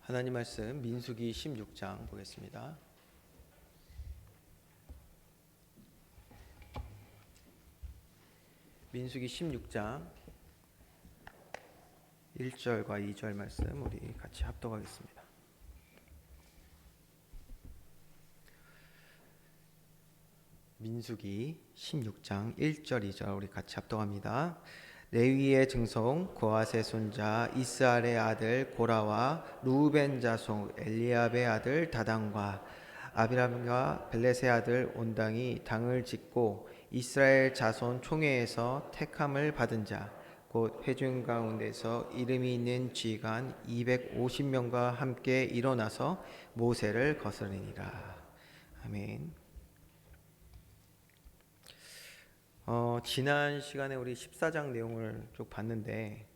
하나님 말씀 민수기 16장 보겠습니다. 민수기 16장 1절과 2절 말씀 우리 같이 합독하겠습니다. 민수기 16장 1절 2절 우리 같이 합독합니다. 레위의 증손 고핫의 손자 이스할의 아들 고라와 루벤 자손 엘리압의 아들 다단과 아비람과 벨렛의 아들 온당이 당을 짓고 이스라엘 자손 총회에서 택함을 받은 자 곧 회중 가운데서 이름이 있는 지휘관 250명과 함께 일어나서 모세를 거스르니라. 아멘. 지난 시간에 우리 14장 내용을 쭉 봤는데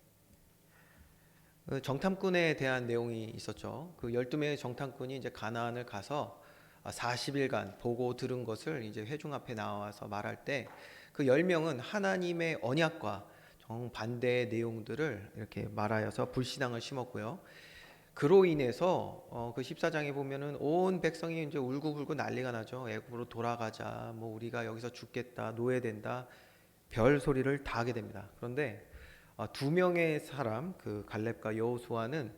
정탐꾼에 대한 내용이 있었죠. 그 12명의 정탐꾼이 이제 가나안을 가서 40일간 보고 들은 것을 이제 회중 앞에 나와서 말할 때 그 10명은 하나님의 언약과 정반대의 내용들을 이렇게 말하여서 불신앙을 심었고요. 그로 인해서 그 14장에 보면은 온 백성이 이제 울고불고 난리가 나죠. 애굽으로 돌아가자, 뭐 우리가 여기서 죽겠다, 노예된다, 별 소리를 다 하게 됩니다. 그런데 두 명의 사람, 그 갈렙과 여호수아는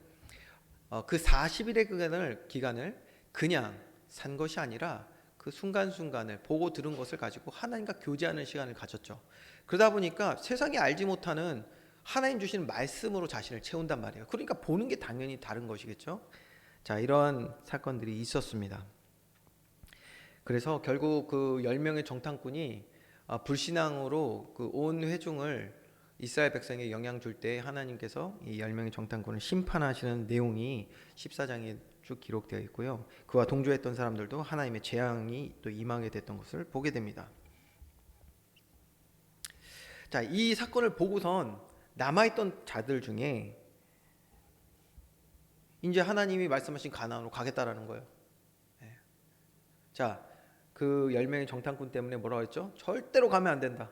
그 40일의 기간을 그냥 산 것이 아니라 그 순간순간을 보고 들은 것을 가지고 하나님과 교제하는 시간을 가졌죠. 그러다 보니까 세상이 알지 못하는 하나님 주시는 말씀으로 자신을 채운단 말이에요. 그러니까 보는 게 당연히 다른 것이겠죠. 자, 이러한 사건들이 있었습니다. 그래서 결국 그 10명의 정탐꾼이 불신앙으로 그 온 회중을 이스라엘 백성에게 영향 줄 때 하나님께서 이 10명의 정탐꾼을 심판하시는 내용이 14장에 쭉 기록되어 있고요. 그와 동조했던 사람들도 하나님의 재앙이 또 임하게 됐던 것을 보게 됩니다. 자, 이 사건을 보고선 남아있던 자들 중에 이제 하나님이 말씀하신 가나안으로 가겠다라는 거예요. 자, 그 10명의 정탐꾼 때문에 뭐라고 했죠? 절대로 가면 안 된다.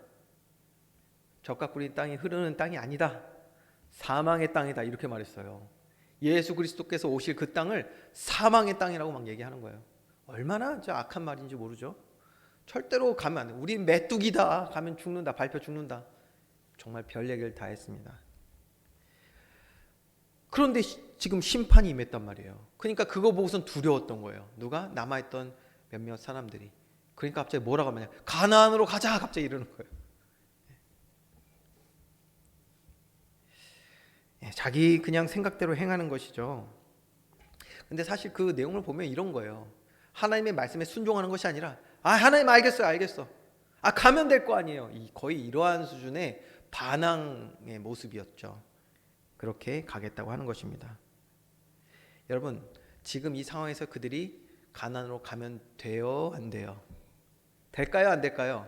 젖과 꿀이 땅이 흐르는 땅이 아니다. 사망의 땅이다. 이렇게 말했어요. 예수 그리스도께서 오실 그 땅을 사망의 땅이라고 막 얘기하는 거예요. 얼마나 악한 말인지 모르죠. 절대로 가면 안 돼. 우린 메뚜기다. 가면 죽는다. 밟혀 죽는다. 정말 별 얘기를 다 했습니다. 그런데 지금 심판이 임했단 말이에요. 그러니까 그거 보고선 두려웠던 거예요. 누가? 남아있던 몇몇 사람들이. 그러니까 갑자기 뭐라고 하면 가나안으로 가자. 갑자기 이러는 거예요. 자기 그냥 생각대로 행하는 것이죠. 근데 사실 그 내용을 보면 이런 거예요. 하나님의 말씀에 순종하는 것이 아니라 하나님 알겠어. 가면 될 거 아니에요. 거의 이러한 수준의 반항의 모습이었죠. 그렇게 가겠다고 하는 것입니다. 여러분, 지금 이 상황에서 그들이 가나안으로 가면 돼요? 안 돼요? 될까요? 안 될까요?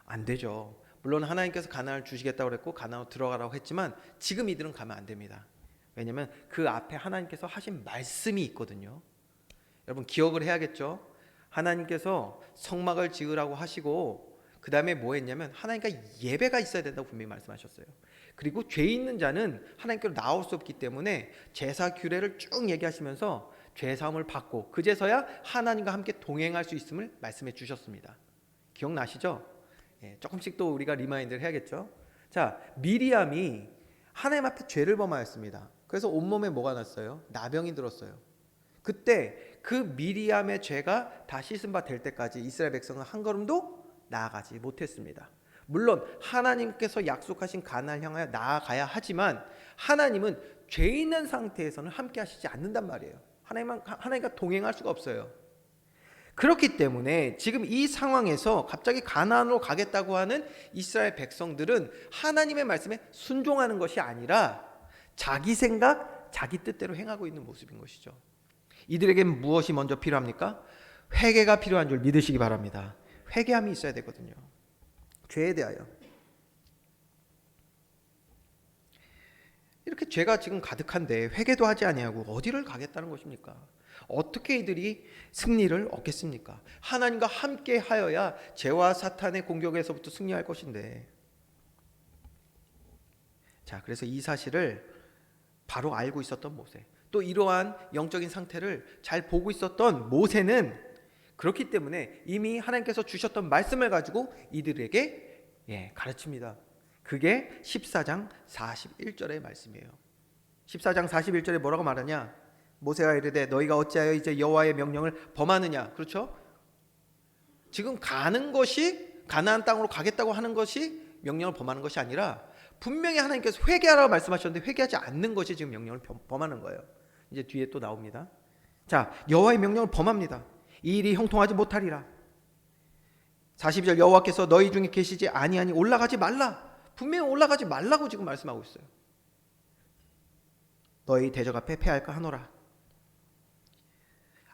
안 되죠. 물론 하나님께서 가나안을 주시겠다고 그랬고 가나안으로 들어가라고 했지만 지금 이들은 가면 안 됩니다. 왜냐하면 그 앞에 하나님께서 하신 말씀이 있거든요. 여러분 기억을 해야겠죠. 하나님께서 성막을 지으라고 하시고 그 다음에 뭐 했냐면 하나님과 예배가 있어야 된다고 분명히 말씀하셨어요. 그리고 죄 있는 자는 하나님께로 나올 수 없기 때문에 제사 규례를 쭉 얘기하시면서 죄사함을 받고 그제서야 하나님과 함께 동행할 수 있음을 말씀해 주셨습니다. 기억나시죠? 조금씩 또 우리가 리마인드를 해야겠죠. 자, 미리암이 하나님 앞에 죄를 범하였습니다. 그래서 온몸에 뭐가 났어요? 나병이 들었어요. 그때 그 미리암의 죄가 다 씻은 바 될 때까지 이스라엘 백성은 한 걸음도 나아가지 못했습니다. 물론 하나님께서 약속하신 가나안을 향하여 나아가야 하지만 하나님은 죄 있는 상태에서는 함께 하시지 않는단 말이에요. 하나님과 동행할 수가 없어요. 그렇기 때문에 지금 이 상황에서 갑자기 가나안으로 가겠다고 하는 이스라엘 백성들은 하나님의 말씀에 순종하는 것이 아니라 자기 생각, 자기 뜻대로 행하고 있는 모습인 것이죠. 이들에겐 무엇이 먼저 필요합니까? 회개가 필요한 줄 믿으시기 바랍니다. 회개함이 있어야 되거든요. 죄에 대하여. 이렇게 죄가 지금 가득한데 회개도 하지 아니하고 어디를 가겠다는 것입니까? 어떻게 이들이 승리를 얻겠습니까? 하나님과 함께 하여야 죄와 사탄의 공격에서부터 승리할 것인데. 자, 그래서 이 사실을 바로 알고 있었던 모세, 또 이러한 영적인 상태를 잘 보고 있었던 모세는 그렇기 때문에 이미 하나님께서 주셨던 말씀을 가지고 이들에게 가르칩니다. 그게 14장 41절의 말씀이에요. 14장 41절에 뭐라고 말하냐? 모세가 이르되 너희가 어찌하여 이제 여호와의 명령을 범하느냐? 그렇죠? 지금 가는 것이 가나안 땅으로 가겠다고 하는 것이 명령을 범하는 것이 아니라 분명히 하나님께서 회개하라고 말씀하셨는데 회개하지 않는 것이 지금 명령을 범하는 거예요. 이제 뒤에 또 나옵니다. 자, 여호와의 명령을 범합니다. 이 일이 형통하지 못하리라. 42절 여호와께서 너희 중에 계시지 아니하니 올라가지 말라. 분명히 올라가지 말라고 지금 말씀하고 있어요. 너희 대적 앞에 패할까 하노라.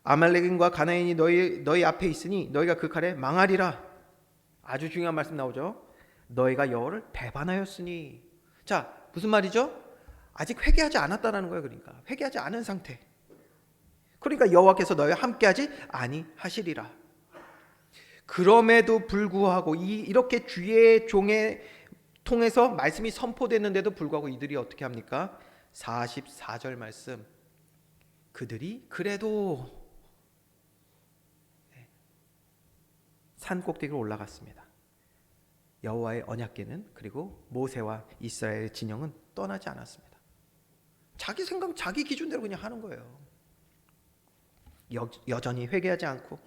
아말렉인과 가나안이 너희 앞에 있으니 너희가 그 칼에 망하리라. 아주 중요한 말씀 나오죠. 너희가 여호와를 배반하였으니. 자, 무슨 말이죠? 아직 회개하지 않았다라는 거예요. 그러니까 회개하지 않은 상태. 그러니까 여호와께서 너희와 함께하지 아니하시리라. 그럼에도 불구하고 이렇게 주의 종에 통해서 말씀이 선포됐는데도 불구하고 이들이 어떻게 합니까? 44절 말씀. 그들이 그래도 산 꼭대기로 올라갔습니다. 여호와의 언약궤는 그리고 모세와 이스라엘의 진영은 떠나지 않았습니다. 자기 생각, 자기 기준대로 그냥 하는 거예요. 여전히 회개하지 않고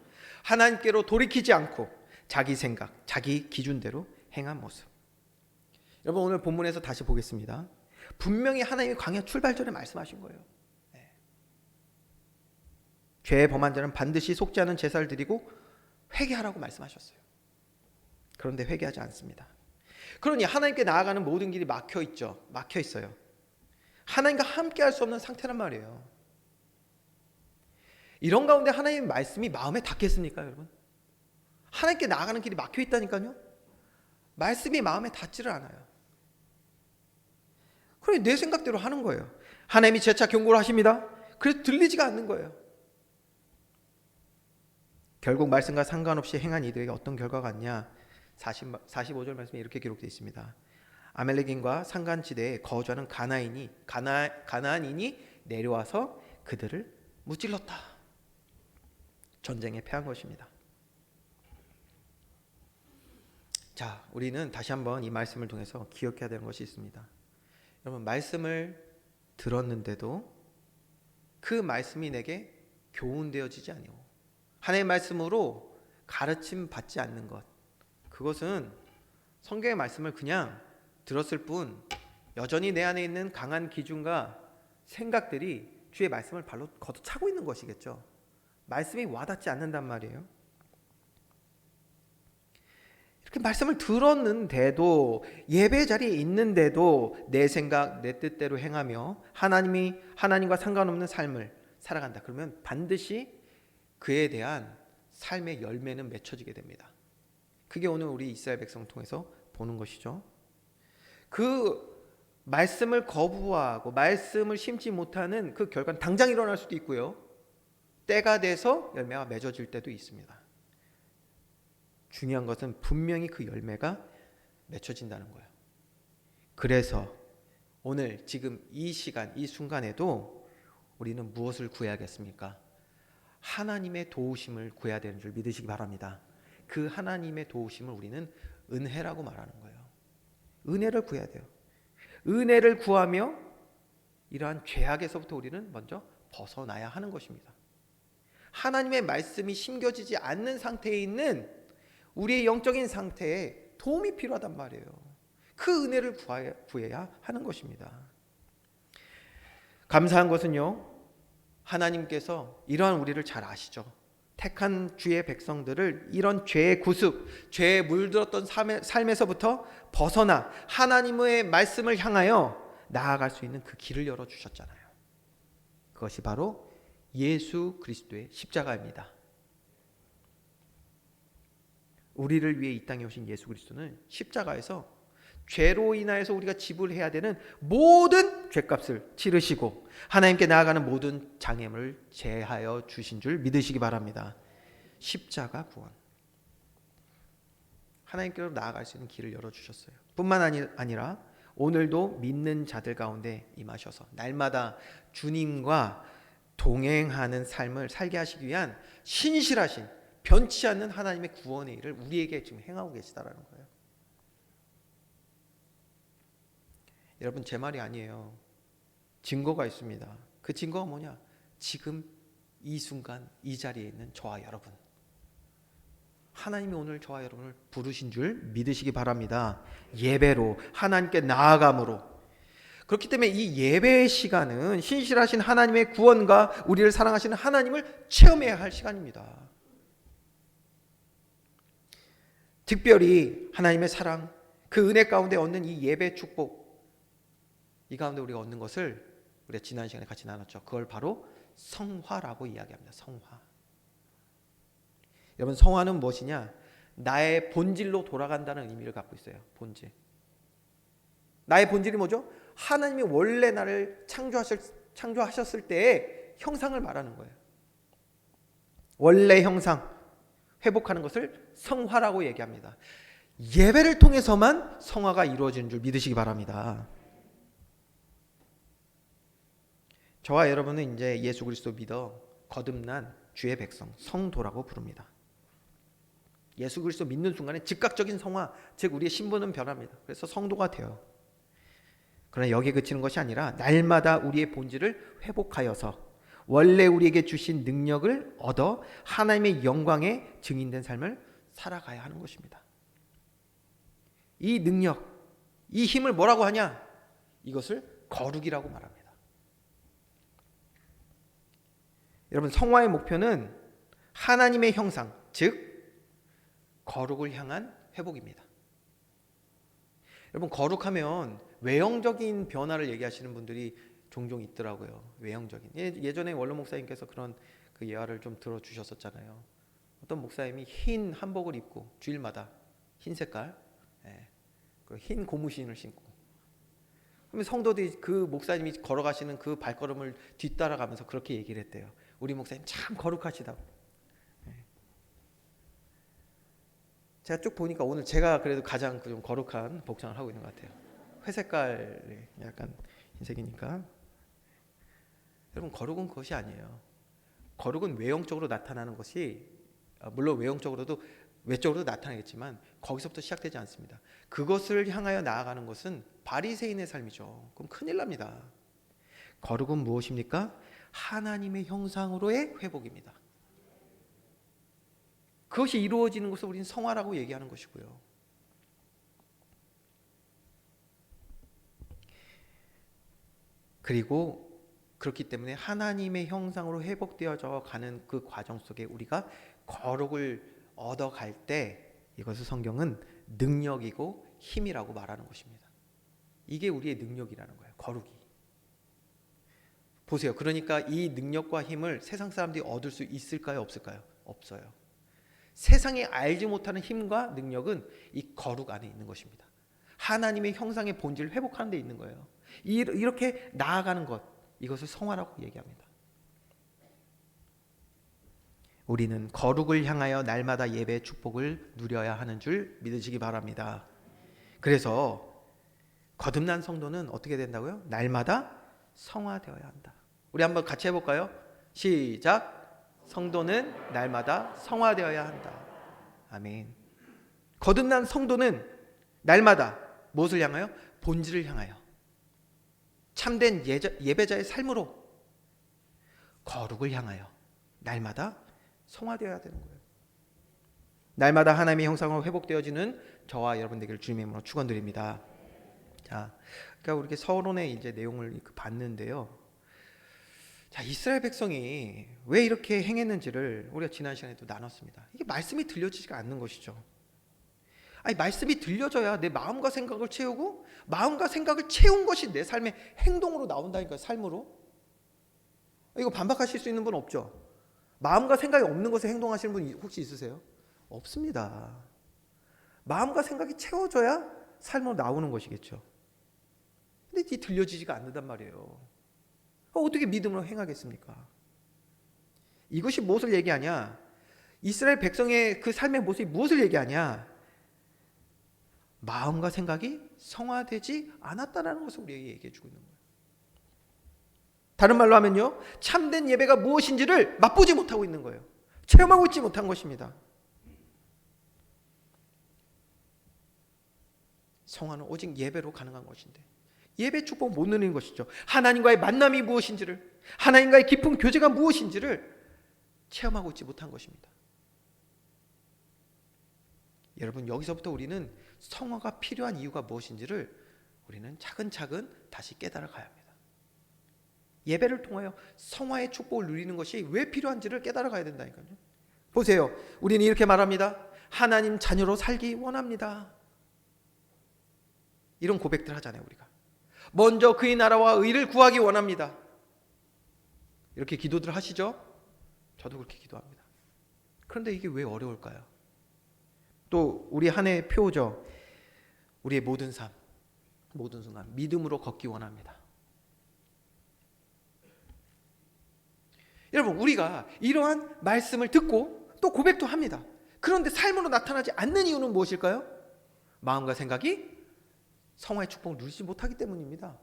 하나님께로 돌이키지 않고 자기 생각, 자기 기준대로 행한 모습. 여러분 오늘 본문에서 다시 보겠습니다. 분명히 하나님이 광야 출발전에 말씀하신 거예요. 죄에 범한 자는 반드시 속지 않은 제사를 드리고 회개하라고 말씀하셨어요. 그런데 회개하지 않습니다. 그러니 하나님께 나아가는 모든 길이 막혀 있죠. 막혀 있어요. 하나님과 함께 할 수 없는 상태란 말이에요. 이런 가운데 하나님의 말씀이 마음에 닿겠습니까, 여러분? 하나님께 나아가는 길이 막혀 있다니까요. 말씀이 마음에 닿지를 않아요. 그러니 내 생각대로 하는 거예요. 하나님이 재차 경고를 하십니다. 그래서 들리지가 않는 거예요. 결국 말씀과 상관없이 행한 이들에게 어떤 결과가 왔냐? 45절 말씀에 이렇게 기록되어 있습니다. 아말렉인과 산간지대에 거주하는 가나안인이 내려와서 그들을 무찔렀다. 전쟁에 패한 것입니다. 자, 우리는 다시 한번 이 말씀을 통해서 기억해야 되는 것이 있습니다. 여러분, 말씀을 들었는데도 그 말씀이 내게 교훈되어지지 아니오. 하나님의 말씀으로 가르침 받지 않는 것, 그것은 성경의 말씀을 그냥 들었을 뿐 여전히 내 안에 있는 강한 기준과 생각들이 주의 말씀을 발로 걷어차고 있는 것이겠죠. 말씀이 와닿지 않는단 말이에요. 이렇게 말씀을 들었는데도, 예배 자리에 있는데도 내 생각, 내 뜻대로 행하며 하나님과 상관없는 삶을 살아간다. 그러면 반드시 그에 대한 삶의 열매는 맺혀지게 됩니다. 그게 오늘 우리 이스라엘 백성을 통해서 보는 것이죠. 그 말씀을 거부하고 말씀을 심지 못하는 그 결과는 당장 일어날 수도 있고요. 때가 돼서 열매가 맺어질 때도 있습니다. 중요한 것은 분명히 그 열매가 맺혀진다는 거예요. 그래서 오늘 지금 이 시간, 이 순간에도 우리는 무엇을 구해야겠습니까? 하나님의 도우심을 구해야 되는 줄 믿으시기 바랍니다. 그 하나님의 도우심을 우리는 은혜라고 말하는 거예요. 은혜를 구해야 돼요. 은혜를 구하며 이러한 죄악에서부터 우리는 먼저 벗어나야 하는 것입니다. 하나님의 말씀이 심겨지지 않는 상태에 있는 우리의 영적인 상태에 도움이 필요하단 말이에요. 그 은혜를 구해야 하는 것입니다. 감사한 것은요, 하나님께서 이러한 우리를 잘 아시죠. 택한 주의 백성들을 이런 죄의 구습, 죄에 물들었던 삶에서부터 벗어나 하나님의 말씀을 향하여 나아갈 수 있는 그 길을 열어주셨잖아요. 그것이 바로 예수 그리스도의 십자가입니다. 우리를 위해 이 땅에 오신 예수 그리스도는 십자가에서 죄로 인하여서 우리가 지불해야 되는 모든 죄값을 치르시고 하나님께 나아가는 모든 장애물을 제하여 주신 줄 믿으시기 바랍니다. 십자가 구원, 하나님께로 나아갈 수 있는 길을 열어주셨어요. 뿐만 아니라 오늘도 믿는 자들 가운데 임하셔서 날마다 주님과 동행하는 삶을 살게 하시기 위한 신실하신 변치 않는 하나님의 구원의 일을 우리에게 지금 행하고 계시다라는 거예요. 여러분, 제 말이 아니에요. 증거가 있습니다. 그 증거가 뭐냐? 지금 이 순간 이 자리에 있는 저와 여러분, 하나님이 오늘 저와 여러분을 부르신 줄 믿으시기 바랍니다. 예배로, 하나님께 나아감으로. 그렇기 때문에 이 예배의 시간은 신실하신 하나님의 구원과 우리를 사랑하시는 하나님을 체험해야 할 시간입니다. 특별히 하나님의 사랑, 그 은혜 가운데 얻는 이 예배 축복, 이 가운데 우리가 얻는 것을 우리가 지난 시간에 같이 나눴죠. 그걸 바로 성화라고 이야기합니다. 성화. 여러분, 성화는 무엇이냐? 나의 본질로 돌아간다는 의미를 갖고 있어요. 본질. 나의 본질이 뭐죠? 하나님이 원래 나를 창조하셨을 때의 형상을 말하는 거예요. 원래 형상 회복하는 것을 성화라고 얘기합니다. 예배를 통해서만 성화가 이루어지는 줄 믿으시기 바랍니다. 저와 여러분은 이제 예수 그리스도 믿어 거듭난 주의 백성, 성도라고 부릅니다. 예수 그리스도 믿는 순간에 즉각적인 성화, 즉 우리의 신분은 변합니다. 그래서 성도가 돼요. 그러나 여기에 그치는 것이 아니라 날마다 우리의 본질을 회복하여서 원래 우리에게 주신 능력을 얻어 하나님의 영광에 증인된 삶을 살아가야 하는 것입니다. 이 능력, 이 힘을 뭐라고 하냐? 이것을 거룩이라고 말합니다. 여러분, 성화의 목표는 하나님의 형상, 즉 거룩을 향한 회복입니다. 여러분, 거룩하면 외형적인 변화를 얘기하시는 분들이 종종 있더라고요. 외형적인. 예전에 원로 목사님께서 그런 그 예화를 좀 들어주셨었잖아요. 어떤 목사님이 흰 한복을 입고 주일마다 흰 색깔, 그 흰 고무신을 신고, 그러면 성도들이 그 목사님이 걸어가시는 그 발걸음을 뒤따라가면서 그렇게 얘기를 했대요. 우리 목사님 참 거룩하시다고. 제가 쭉 보니까 오늘 제가 그래도 가장 좀 거룩한 복장을 하고 있는 것 같아요. 회색깔, 약간 흰색이니까. 여러분, 거룩은 그것이 아니에요. 거룩은 외형적으로 나타나는 것이, 물론 외형적으로도 외적으로도 나타나겠지만 거기서부터 시작되지 않습니다. 그것을 향하여 나아가는 것은 바리새인의 삶이죠. 그럼 큰일 납니다. 거룩은 무엇입니까? 하나님의 형상으로의 회복입니다. 그것이 이루어지는 것을 우리는 성화라고 얘기하는 것이고요. 그리고 그렇기 때문에 하나님의 형상으로 회복되어져 가는 그 과정 속에 우리가 거룩을 얻어갈 때 이것을 성경은 능력이고 힘이라고 말하는 것입니다. 이게 우리의 능력이라는 거예요. 거룩이. 보세요. 그러니까 이 능력과 힘을 세상 사람들이 얻을 수 있을까요? 없을까요? 없어요. 세상에 알지 못하는 힘과 능력은 이 거룩 안에 있는 것입니다. 하나님의 형상의 본질을 회복하는 데 있는 거예요. 이렇게 나아가는 것, 이것을 성화라고 얘기합니다. 우리는 거룩을 향하여 날마다 예배의 축복을 누려야 하는 줄 믿으시기 바랍니다. 그래서 거듭난 성도는 어떻게 된다고요? 날마다 성화되어야 한다. 우리 한번 같이 해볼까요? 시작. 성도는 날마다 성화되어야 한다. 아멘. 거듭난 성도는 날마다 무엇을 향하여? 본질을 향하여 참된 예배자의 삶으로 거룩을 향하여 날마다 성화되어야 되는 거예요. 날마다 하나님의 형상으로 회복되어지는 저와 여러분 되기를 주님의 이름으로 축원드립니다. 자, 그러니까 우리 서론의 이제 내용을 봤는데요. 자, 이스라엘 백성이 왜 이렇게 행했는지를 우리가 지난 시간에도 나눴습니다. 이게 말씀이 들려지지가 않는 것이죠. 아니, 말씀이 들려져야 내 마음과 생각을 채우고 마음과 생각을 채운 것이 내 삶의 행동으로 나온다니까요. 삶으로. 이거 반박하실 수 있는 분 없죠? 마음과 생각이 없는 것에 행동하시는 분 혹시 있으세요? 없습니다. 마음과 생각이 채워져야 삶으로 나오는 것이겠죠. 근데 이게 들려지지가 않는단 말이에요. 어떻게 믿음으로 행하겠습니까? 이것이 무엇을 얘기하냐? 이스라엘 백성의 그 삶의 모습이 무엇을 얘기하냐? 마음과 생각이 성화되지 않았다는 것을 우리에게 얘기해 주고 있는 거예요. 다른 말로 하면요, 참된 예배가 무엇인지를 맛보지 못하고 있는 거예요. 체험하고 있지 못한 것입니다. 성화는 오직 예배로 가능한 것인데 예배 축복 못 누리는 것이죠. 하나님과의 만남이 무엇인지를, 하나님과의 깊은 교제가 무엇인지를 체험하고 있지 못한 것입니다. 여러분, 여기서부터 우리는 성화가 필요한 이유가 무엇인지를 우리는 차근차근 다시 깨달아 가야 합니다. 예배를 통하여 성화의 축복을 누리는 것이 왜 필요한지를 깨달아 가야 된다니까요. 보세요, 우리는 이렇게 말합니다. 하나님 자녀로 살기 원합니다. 이런 고백들 하잖아요. 우리가 먼저 그의 나라와 의를 구하기 원합니다. 이렇게 기도들 하시죠? 저도 그렇게 기도합니다. 그런데 이게 왜 어려울까요? 또 우리 한 해의 표죠. 우리의 모든 삶, 모든 순간 믿음으로 걷기 원합니다. 여러분, 우리가 이러한 말씀을 듣고 또 고백도 합니다. 그런데 삶으로 나타나지 않는 이유는 무엇일까요? 마음과 생각이 성화의 축복을 누리지 못하기 때문입니다.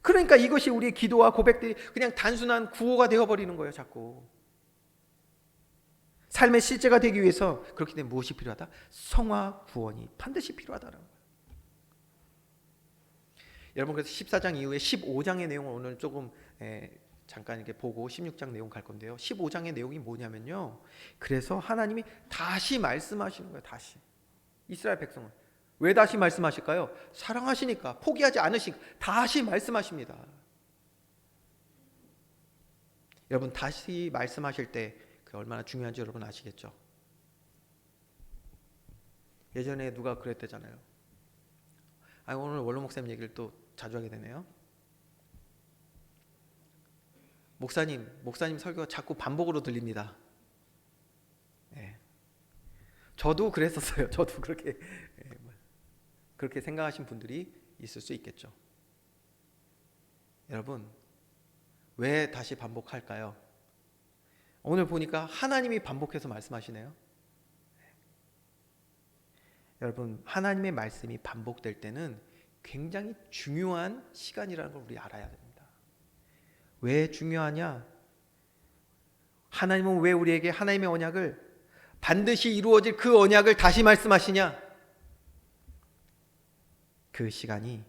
그러니까 이것이 우리의 기도와 고백들이 그냥 단순한 구호가 되어버리는 거예요. 자꾸 삶의 실제가 되기 위해서 그렇기 때문에 무엇이 필요하다? 성화 구원이 반드시 필요하다는 거예요. 여러분, 그래서 14장 이후에 15장의 내용을 오늘 조금 잠깐 이렇게 보고 16장 내용 갈 건데요. 15장의 내용이 뭐냐면요, 그래서 하나님이 다시 말씀하시는 거예요. 다시 이스라엘 백성을 왜 다시 말씀하실까요? 사랑하시니까, 포기하지 않으시니까 다시 말씀하십니다. 여러분, 다시 말씀하실 때 그게 얼마나 중요한지 여러분 아시겠죠? 예전에 누가 그랬대잖아요. 오늘 원로 목사님 얘기를 또 자주 하게 되네요. 목사님 설교가 자꾸 반복으로 들립니다. 저도 그랬었어요. 저도 그렇게 생각하신 분들이 있을 수 있겠죠. 여러분, 왜 다시 반복할까요? 오늘 보니까 하나님이 반복해서 말씀하시네요. 여러분, 하나님의 말씀이 반복될 때는 굉장히 중요한 시간이라는 걸 우리 알아야 됩니다. 왜 중요하냐? 하나님은 왜 우리에게 하나님의 언약을, 반드시 이루어질 그 언약을 다시 말씀하시냐? 그 시간이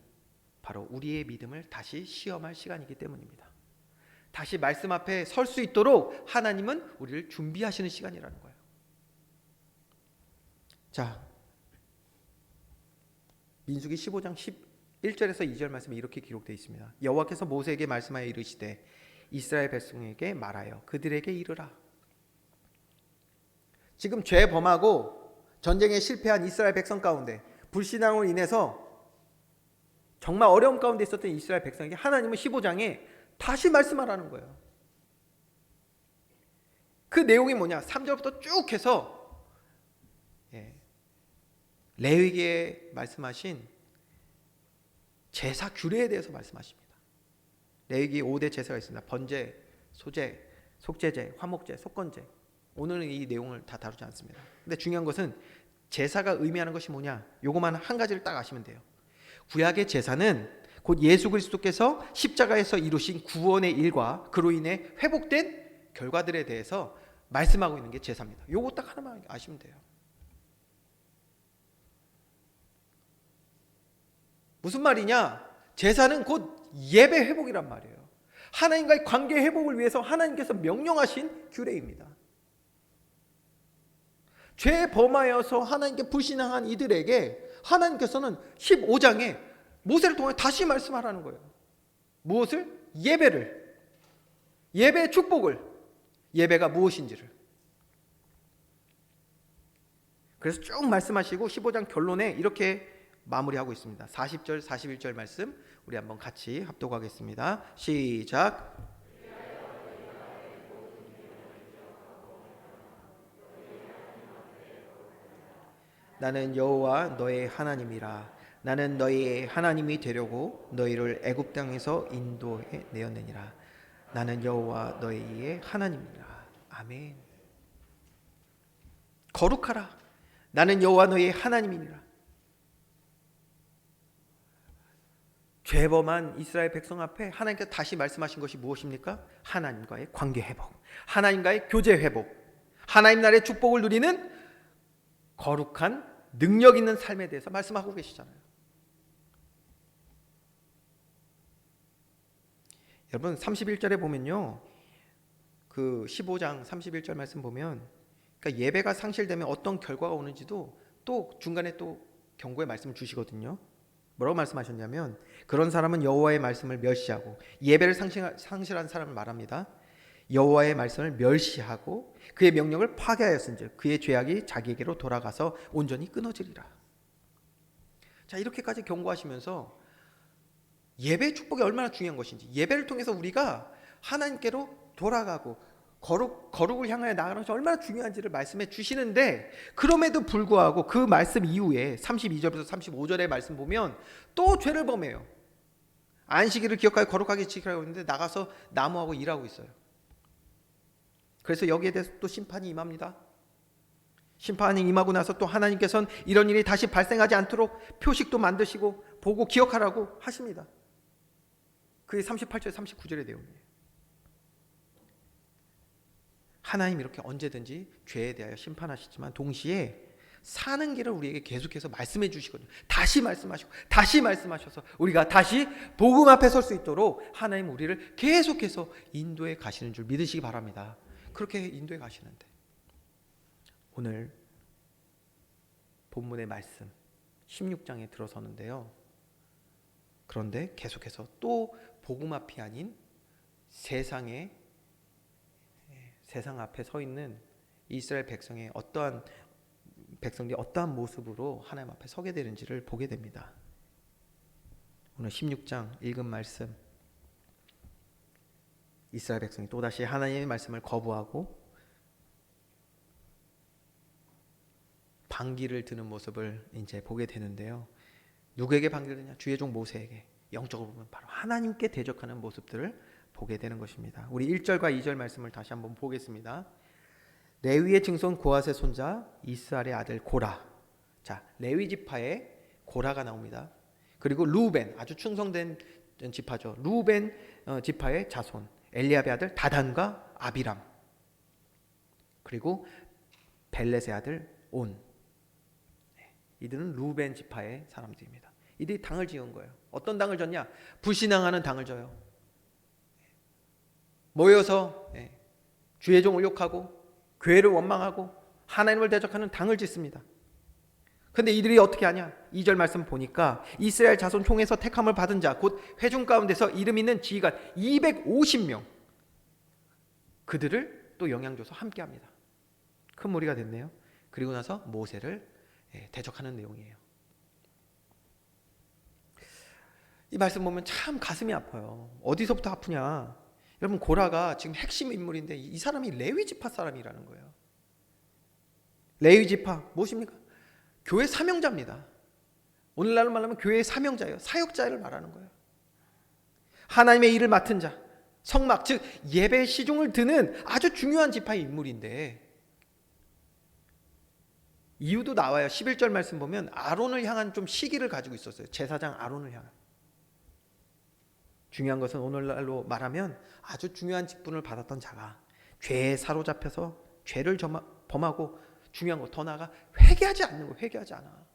바로 우리의 믿음을 다시 시험할 시간이기 때문입니다. 다시 말씀 앞에 설 수 있도록 하나님은 우리를 준비하시는 시간이라는 거예요. 자, 민수기 15장 11절에서 2절 말씀에 이렇게 기록되어 있습니다. 여호와께서 모세에게 말씀하여 이르시되 이스라엘 백성에게 말하여 그들에게 이르라. 지금 죄 범하고 전쟁에 실패한 이스라엘 백성 가운데 불신앙으로 인해서 정말 어려움 가운데 있었던 이스라엘 백성에게 하나님은 15장에 다시 말씀하라는 거예요. 그 내용이 뭐냐? 3절부터 쭉 해서 레위기에 말씀하신 제사 규례에 대해서 말씀하십니다. 레위기 5대 제사가 있습니다. 번제, 소제, 속제제, 화목제, 속건제. 오늘은 이 내용을 다 다루지 않습니다. 근데 중요한 것은 제사가 의미하는 것이 뭐냐? 요것만 한 가지를 딱 아시면 돼요. 구약의 제사는 곧 예수 그리스도께서 십자가에서 이루신 구원의 일과 그로 인해 회복된 결과들에 대해서 말씀하고 있는 게 제사입니다. 요거 딱 하나만 아시면 돼요. 무슨 말이냐? 제사는 곧 예배 회복이란 말이에요. 하나님과의 관계 회복을 위해서 하나님께서 명령하신 규례입니다. 죄 범하여서 하나님께 불신앙한 이들에게 하나님께서는 15장에 모세를 통해 다시 말씀하라는 거예요. 무엇을? 예배를, 예배의 축복을, 예배가 무엇인지를. 그래서 쭉 말씀하시고 15장 결론에 이렇게 마무리하고 있습니다. 40절 41절 말씀 우리 한번 같이 합독하겠습니다. 시작. 나는 여호와 너의 하나님이라. 나는 너희의 하나님이 되려고 너희를 애굽 땅에서 인도해 내었느니라. 나는 여호와 너희의 하나님이라. 아멘. 거룩하라. 나는 여호와 너희의 하나님이니라. 죄범한 이스라엘 백성 앞에 하나님께서 다시 말씀하신 것이 무엇입니까? 하나님과의 관계 회복, 하나님과의 교제 회복, 하나님 나라의 축복을 누리는 거룩한 능력 있는 삶에 대해서 말씀하고 계시잖아요. 여러분 31절에 보면요, 그 15장 31절 말씀 보면, 그러니까 예배가 상실되면 어떤 결과가 오는지도 또 중간에 또 경고의 말씀을 주시거든요. 뭐라고 말씀하셨냐면, 그런 사람은 여호와의 말씀을 멸시하고, 예배를 상실한 사람을 말합니다. 여호와의 말씀을 멸시하고 그의 명령을 파괴하였은즉 그의 죄악이 자기에게로 돌아가서 온전히 끊어지리라. 자, 이렇게까지 경고하시면서 예배의 축복이 얼마나 중요한 것인지, 예배를 통해서 우리가 하나님께로 돌아가고 거룩을 향하여 나가는 것이 얼마나 중요한지를 말씀해 주시는데, 그럼에도 불구하고 그 말씀 이후에 32절부터 35절의 말씀 보면 또 죄를 범해요. 안식일을 기억하여 거룩하게 지키라고 했는데 나가서 나무하고 일하고 있어요. 그래서 여기에 대해서 또 심판이 임합니다. 심판이 임하고 나서 또 하나님께서는 이런 일이 다시 발생하지 않도록 표식도 만드시고 보고 기억하라고 하십니다. 그게 38절 39절의 내용이에요. 하나님 이렇게 언제든지 죄에 대하여 심판하시지만 동시에 사는 길을 우리에게 계속해서 말씀해 주시거든요. 다시 말씀하시고 다시 말씀하셔서 우리가 다시 복음 앞에 설 수 있도록 하나님 우리를 계속해서 인도해 가시는 줄 믿으시기 바랍니다. 그렇게 인도해 가시는데, 오늘 본문의 말씀 16장에 들어서는데요, 그런데 계속해서 또 복음 앞이 아닌 세상 앞에 서 있는 이스라엘 백성들이 어떠한 모습으로 하나님 앞에 서게 되는지를 보게 됩니다. 오늘 16장 읽은 말씀, 이스라엘 백성이 또다시 하나님의 말씀을 거부하고 반기를 드는 모습을 이제 보게 되는데요. 누구에게 반기를 드냐? 주의 종 모세에게. 영적으로 보면 바로 하나님께 대적하는 모습들을 보게 되는 것입니다. 우리 1절과 2절 말씀을 다시 한번 보겠습니다. 레위의 증손 고핫의 손자 이스라엘의 아들 고라. 자, 레위 지파에 고라가 나옵니다. 그리고 루벤, 아주 충성된 지파죠. 루벤 지파의 자손 엘리압의 아들 다단과 아비람, 그리고 벨렛의 아들 온. 이들은 루벤 지파의 사람들입니다. 이들이 당을 지은 거예요. 어떤 당을 졌냐? 불신앙하는 당을 져요. 모여서 주의 종을 욕하고 교회를 원망하고 하나님을 대적하는 당을 짓습니다. 근데 이들이 어떻게 하냐? 2절 말씀 보니까 이스라엘 자손 총에서 택함을 받은 자 곧 회중 가운데서 이름 있는 지휘관 250명, 그들을 또 영향 줘서 함께 합니다. 큰 무리가 됐네요. 그리고 나서 모세를 대적하는 내용이에요. 이 말씀 보면 참 가슴이 아파요. 어디서부터 아프냐? 여러분, 고라가 지금 핵심 인물인데 이 사람이 레위 지파 사람이라는 거예요. 레위 지파 무엇입니까? 교회 사명자입니다. 오늘날로 말하면 교회의 사명자예요. 사역자를 말하는 거예요. 하나님의 일을 맡은 자, 성막, 즉 예배 시종을 드는 아주 중요한 지파의 인물인데, 이유도 나와요. 11절 말씀 보면 아론을 향한 좀 시기를 가지고 있었어요. 제사장 아론을 향한. 중요한 것은 오늘날로 말하면 아주 중요한 직분을 받았던 자가 죄에 사로잡혀서 죄를 범하고, 중요한 것 더 나아가 회개하지 않는 거, 회개하지 않아.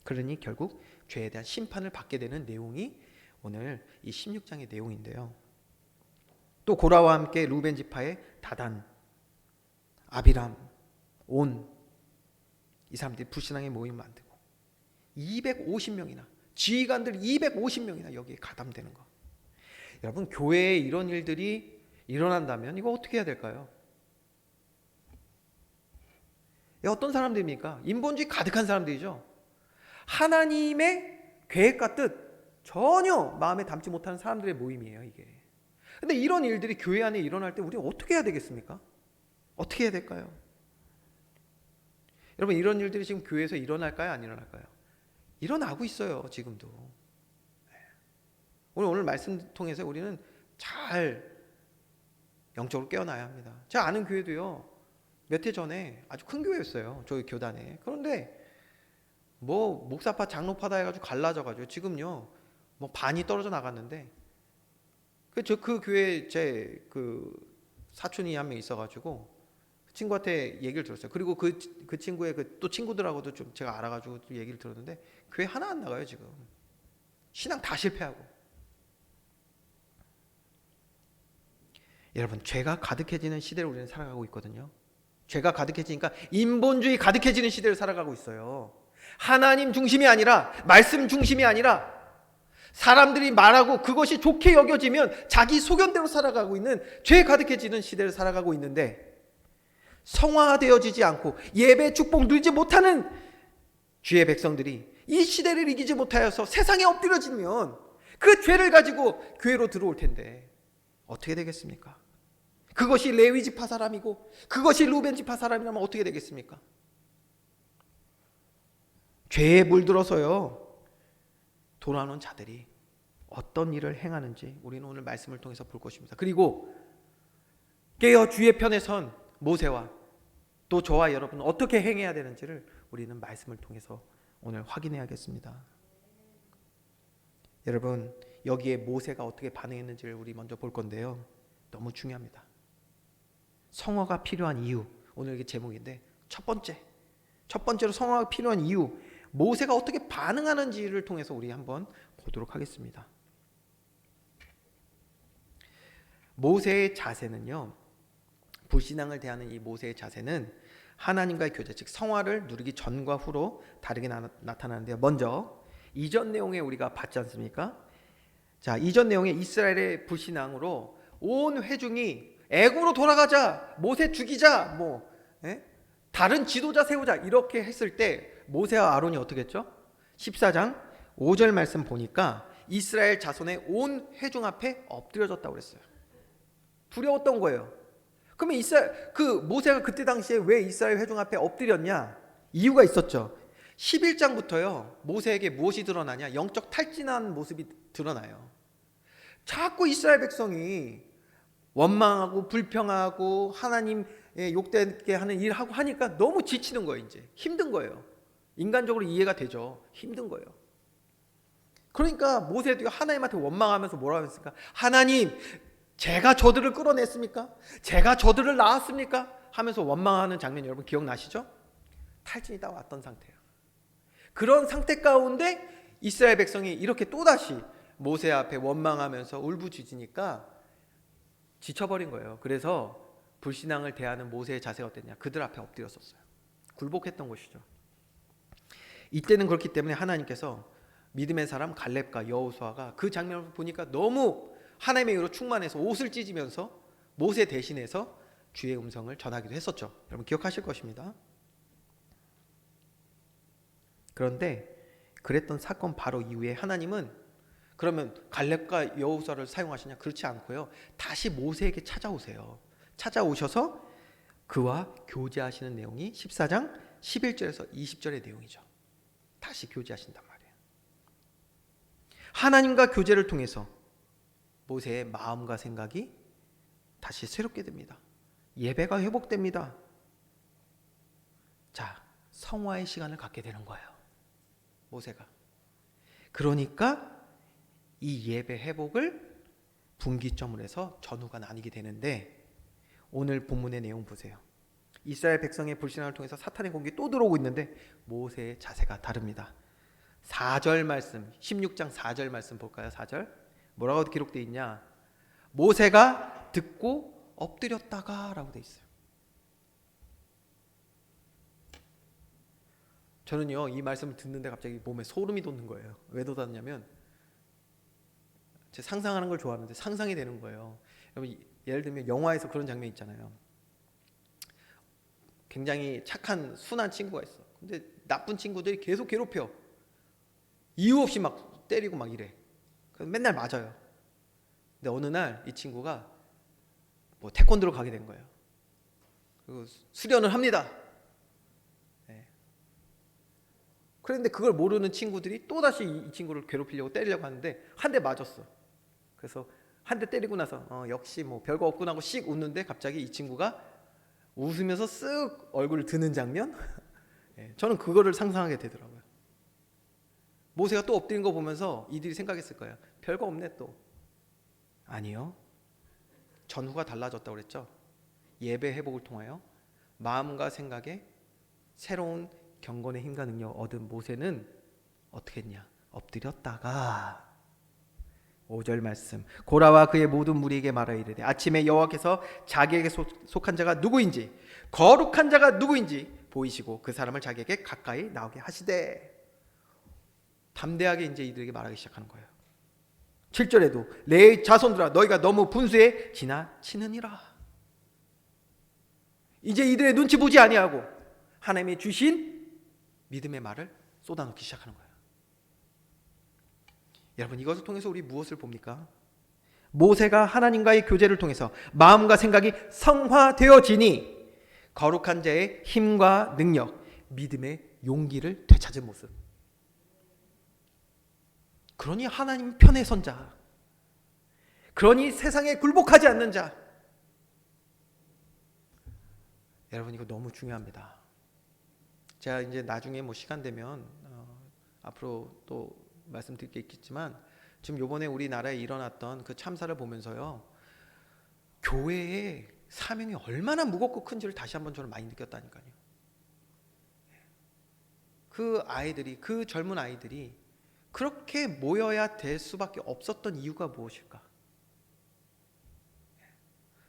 그러니 결국 죄에 대한 심판을 받게 되는 내용이 오늘 이 16장의 내용인데요. 또 고라와 함께 루벤 지파의 다단, 아비람, 온, 이 사람들이 불신앙의 모임을 만들고 250명이나 지휘관들 250명이나 여기에 가담되는 거. 여러분, 교회에 이런 일들이 일어난다면 이거 어떻게 해야 될까요? 어떤 사람들입니까? 인본주의 가득한 사람들이죠. 하나님의 계획과 뜻 전혀 마음에 담지 못하는 사람들의 모임이에요, 이게. 근데 이런 일들이 교회 안에 일어날 때 우리가 어떻게 해야 되겠습니까? 어떻게 해야 될까요? 여러분, 이런 일들이 지금 교회에서 일어날까요? 안 일어날까요? 일어나고 있어요, 지금도. 오늘 말씀 통해서 우리는 잘 영적으로 깨어나야 합니다. 제가 아는 교회도요, 몇 해 전에 아주 큰 교회였어요, 저희 교단에. 그런데 뭐 목사파 장로파다 해가지고 갈라져가지고 지금요 뭐 반이 떨어져 나갔는데 그 교회 제 그 사촌이 한 명 있어가지고 그 친구한테 얘기를 들었어요. 그리고 그 친구의 또 친구들하고도 좀 제가 알아가지고 좀 얘기를 들었는데 교회 하나 안 나가요 지금. 신앙 다 실패하고. 여러분 죄가 가득해지는 시대를 우리는 살아가고 있거든요. 죄가 가득해지니까 인본주의 가득해지는 시대를 살아가고 있어요. 하나님 중심이 아니라 말씀 중심이 아니라 사람들이 말하고 그것이 좋게 여겨지면 자기 소견대로 살아가고 있는 죄 가득해지는 시대를 살아가고 있는데 성화되어지지 않고 예배 축복 누리지 못하는 주의 백성들이 이 시대를 이기지 못하여서 세상에 엎드려지면 그 죄를 가지고 교회로 들어올 텐데 어떻게 되겠습니까? 그것이 레위 지파 사람이고 그것이 루벤 지파 사람이라면 어떻게 되겠습니까? 죄에 물들어서요 돌아오는 자들이 어떤 일을 행하는지 우리는 오늘 말씀을 통해서 볼 것입니다. 그리고 깨어 주의 편에 선 모세와 또 저와 여러분 어떻게 행해야 되는지를 우리는 말씀을 통해서 오늘 확인해야겠습니다. 여러분 여기에 모세가 어떻게 반응했는지를 우리 먼저 볼 건데요. 너무 중요합니다. 성화가 필요한 이유, 오늘 이게 제목인데 첫 번째로 성화가 필요한 이유, 모세가 어떻게 반응하는지를 통해서 우리 한번 보도록 하겠습니다. 모세의 자세는요, 불신앙을 대하는 이 모세의 자세는 하나님과의 교제, 즉 성화를 누리기 전과 후로 다르게 나타나는데요. 먼저 이전 내용에 우리가 봤지 않습니까? 자, 이전 내용에 이스라엘의 불신앙으로 온 회중이 애굽으로 돌아가자, 모세 죽이자, 다른 지도자 세우자 이렇게 했을 때 모세와 아론이 어떻게 했죠? 14장 5절 말씀 보니까 이스라엘 자손의 온 회중 앞에 엎드려졌다고 그랬어요. 두려웠던 거예요. 그러면 모세가 그때 당시에 왜 이스라엘 회중 앞에 엎드렸냐? 이유가 있었죠. 11장부터요 모세에게 무엇이 드러나냐? 영적 탈진한 모습이 드러나요. 자꾸 이스라엘 백성이 원망하고 불평하고 하나님의 욕되게 하는 일을 하고 하니까 너무 지치는 거예요. 이제 힘든 거예요. 인간적으로 이해가 되죠. 힘든 거예요. 그러니까 모세도 하나님한테 원망하면서 뭐라고 했습니까? 하나님, 제가 저들을 끌어냈습니까? 제가 저들을 낳았습니까? 하면서 원망하는 장면 여러분 기억나시죠? 탈진이 딱 왔던 상태예요. 그런 상태 가운데 이스라엘 백성이 이렇게 또다시 모세 앞에 원망하면서 울부짖으니까 지쳐버린 거예요. 그래서 불신앙을 대하는 모세의 자세가 어땠냐? 그들 앞에 엎드렸었어요. 굴복했던 것이죠. 이때는 그렇기 때문에 하나님께서 믿음의 사람 갈렙과 여호수아가 그 장면을 보니까 너무 하나님의 의로 충만해서 옷을 찢으면서 모세 대신해서 주의 음성을 전하기도 했었죠. 여러분 기억하실 것입니다. 그런데 그랬던 사건 바로 이후에 하나님은 그러면 갈렙과 여호수아를 사용하시냐? 그렇지 않고요. 다시 모세에게 찾아오세요. 찾아오셔서 그와 교제하시는 내용이 14장 11절에서 20절의 내용이죠. 다시 교제하신단 말이에요. 하나님과 교제를 통해서 모세의 마음과 생각이 다시 새롭게 됩니다. 예배가 회복됩니다. 자, 성화의 시간을 갖게 되는 거예요. 모세가. 그러니까 이 예배 회복을 분기점을 해서 전후가 나뉘게 되는데 오늘 본문의 내용 보세요. 이스라엘 백성의 불신앙을 통해서 사탄의 공격이 또 들어오고 있는데 모세의 자세가 다릅니다. 4절 말씀, 16장 4절 말씀 볼까요? 4절 뭐라고 기록되어 있냐? 모세가 듣고 엎드렸다가 라고 되어 있어요. 저는요 이 말씀을 듣는데 갑자기 몸에 소름이 돋는 거예요. 왜 돋았냐면 제 상상하는 걸 좋아하는데 상상이 되는 거예요. 여러분 예를 들면 영화에서 그런 장면 있잖아요. 굉장히 착한 순한 친구가 있어. 근데 나쁜 친구들이 계속 괴롭혀. 이유 없이 막 때리고 막 이래. 그래서 맨날 맞아요. 근데 어느 날 이 친구가 태권도를 가게 된 거예요. 그리고 수련을 합니다. 네. 그런데 그걸 모르는 친구들이 또다시 이 친구를 괴롭히려고 때리려고 하는데 한 대 맞았어. 그래서 한 대 때리고 나서 역시 별거 없구나 하고 씩 웃는데 갑자기 이 친구가 웃으면서 쓱 얼굴을 드는 장면? 네, 저는 그거를 상상하게 되더라고요. 모세가 또 엎드린 거 보면서 이들이 생각했을 거예요. 별거 없네 또. 아니요. 전후가 달라졌다고 그랬죠. 예배 회복을 통하여 마음과 생각에 새로운 경건의 힘과 능력 얻은 모세는 어떻게 했냐? 엎드렸다가 5절 말씀, 고라와 그의 모든 무리에게 말하여 이르되 아침에 여호와께서 자기에게 속한 자가 누구인지 거룩한 자가 누구인지 보이시고 그 사람을 자기에게 가까이 나오게 하시되. 담대하게 이제 이들에게 말하기 시작하는 거예요. 7절에도 레위 자손들아 너희가 너무 분수에 지나치느니라. 이제 이들의 눈치 보지 아니하고 하나님이 주신 믿음의 말을 쏟아놓기 시작하는 거예요. 여러분, 이것을 통해서 우리 무엇을 봅니까? 모세가 하나님과의 교제를 통해서 마음과 생각이 성화되어지니 거룩한 자의 힘과 능력, 믿음의 용기를 되찾은 모습. 그러니 하나님 편에 선 자, 그러니 세상에 굴복하지 않는 자. 여러분, 이거 너무 중요합니다. 제가 이제 나중에 시간 되면 앞으로 또 말씀드릴 게 있겠지만, 지금 요번에 우리나라에 일어났던 그 참사를 보면서요, 교회의 사명이 얼마나 무겁고 큰지를 다시 한번 저는 많이 느꼈다니까요. 그 아이들이, 그 젊은 아이들이 그렇게 모여야 될 수밖에 없었던 이유가 무엇일까?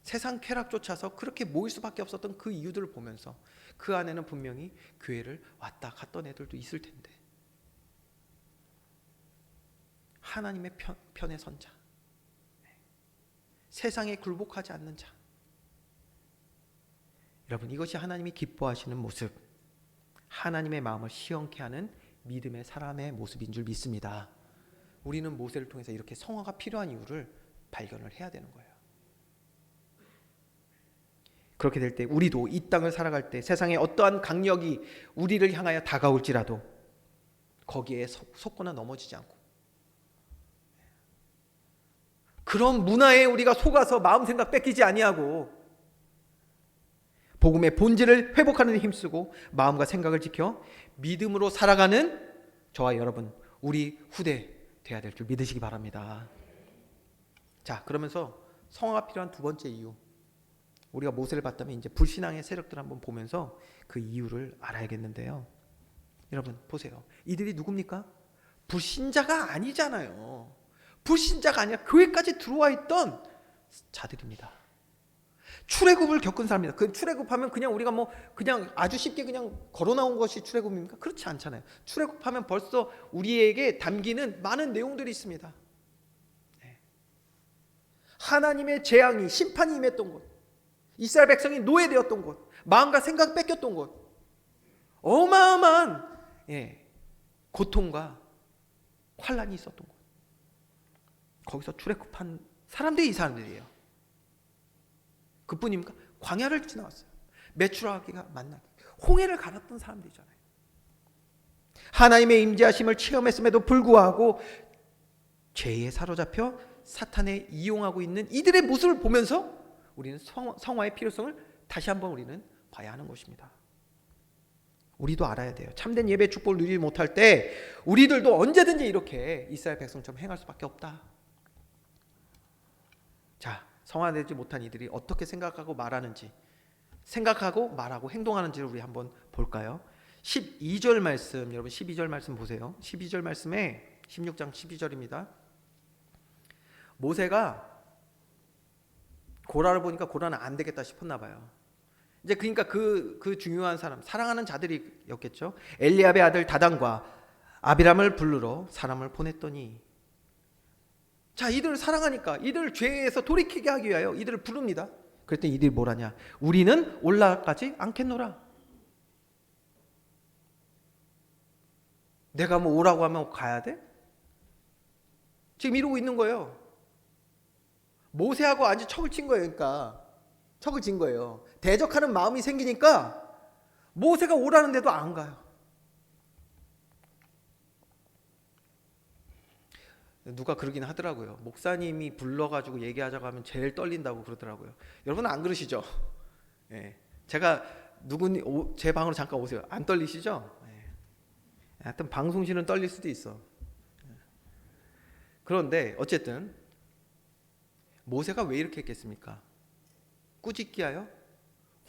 세상 쾌락 쫓아서 그렇게 모일 수밖에 없었던 그 이유들을 보면서 그 안에는 분명히 교회를 왔다 갔던 애들도 있을 텐데, 하나님의 편에 선 자, 세상에 굴복하지 않는 자. 여러분, 이것이 하나님이 기뻐하시는 모습, 하나님의 마음을 시원케 하는 믿음의 사람의 모습인 줄 믿습니다. 우리는 모세를 통해서 이렇게 성화가 필요한 이유를 발견을 해야 되는 거예요. 그렇게 될 때 우리도 이 땅을 살아갈 때 세상에 어떠한 강력이 우리를 향하여 다가올지라도 거기에 속거나 넘어지지 않고, 그런 문화에 우리가 속아서 마음 생각 뺏기지 아니하고 복음의 본질을 회복하는 데 힘쓰고 마음과 생각을 지켜 믿음으로 살아가는 저와 여러분, 우리 후대 돼야 될 줄 믿으시기 바랍니다. 자, 그러면서 성화가 필요한 두 번째 이유, 우리가 모세를 봤다면 이제 불신앙의 세력들을 한번 보면서 그 이유를 알아야겠는데요. 여러분 보세요. 이들이 누굽니까? 불신자가 아니잖아요. 불신자가 아니라 교회까지 들어와 있던 자들입니다. 출애굽을 겪은 사람입니다. 그 출애굽하면 그냥 우리가 그냥 아주 쉽게 그냥 걸어 나온 것이 출애굽입니까? 그렇지 않잖아요. 출애굽하면 벌써 우리에게 담기는 많은 내용들이 있습니다. 네. 하나님의 재앙이, 심판이 임했던 곳, 이스라엘 백성이 노예되었던 곳, 마음과 생각 뺏겼던 곳, 어마어마한 고통과 환란이 있었던 곳. 거기서 출애굽한 사람들이 이 사람들이에요. 그뿐입니까? 광야를 지나왔어요. 메추라기가 만나게 홍해를 갈았던 사람들이잖아요. 하나님의 임재하심을 체험했음에도 불구하고 죄에 사로잡혀 사탄에 이용하고 있는 이들의 모습을 보면서 우리는 성화의 필요성을 다시 한번 우리는 봐야 하는 것입니다. 우리도 알아야 돼요. 참된 예배 축복을 누리지 못할 때 우리들도 언제든지 이렇게 이스라엘 백성처럼 행할 수밖에 없다. 자, 성화되지 못한 이들이 어떻게 생각하고 말하는지, 생각하고 말하고 행동하는지를 우리 한번 볼까요? 12절 말씀, 여러분 12절 말씀 보세요. 12절 말씀에 16장 12절입니다. 모세가 고라를 보니까 고라는 안 되겠다 싶었나 봐요. 이제 그러니까 그 중요한 사람, 사랑하는 자들이었겠죠. 엘리압의 아들 다단과 아비람을 부르러 사람을 보냈더니, 자, 이들을 사랑하니까 이들을 죄에서 돌이키게 하기 위하여 이들을 부릅니다. 그랬더니 이들이 뭐라냐? 우리는 올라가지 않겠노라. 내가 오라고 하면 가야 돼? 지금 이러고 있는 거예요. 모세하고 아주 척을 친 거예요. 그러니까 척을 진 거예요. 대적하는 마음이 생기니까 모세가 오라는데도 안 가요. 누가 그러긴 하더라고요. 목사님이 불러가지고 얘기하자고 하면 제일 떨린다고 그러더라고요. 여러분 안 그러시죠? 예. 제가 제 방으로 잠깐 오세요. 안 떨리시죠? 예. 하여튼 방송실은 떨릴 수도 있어. 그런데 어쨌든 모세가 왜 이렇게 했겠습니까? 꾸짖기하여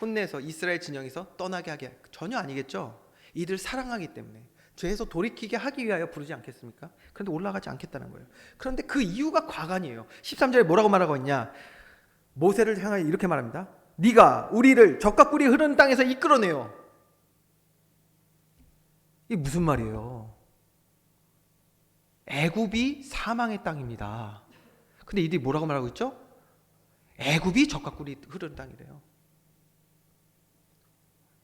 혼내서 이스라엘 진영에서 떠나게 하게 전혀 아니겠죠. 이들 사랑하기 때문에 죄에서 돌이키게 하기 위하여 부르지 않겠습니까? 그런데 올라가지 않겠다는 거예요. 그런데 그 이유가 과간이에요. 13절에 뭐라고 말하고 있냐? 모세를 향하여 이렇게 말합니다. 네가 우리를 적과 꿀이 흐르는 땅에서 이끌어내요. 이게 무슨 말이에요? 애굽이 사망의 땅입니다. 근데 이들이 뭐라고 말하고 있죠? 애굽이 적과 꿀이 흐르는 땅이래요.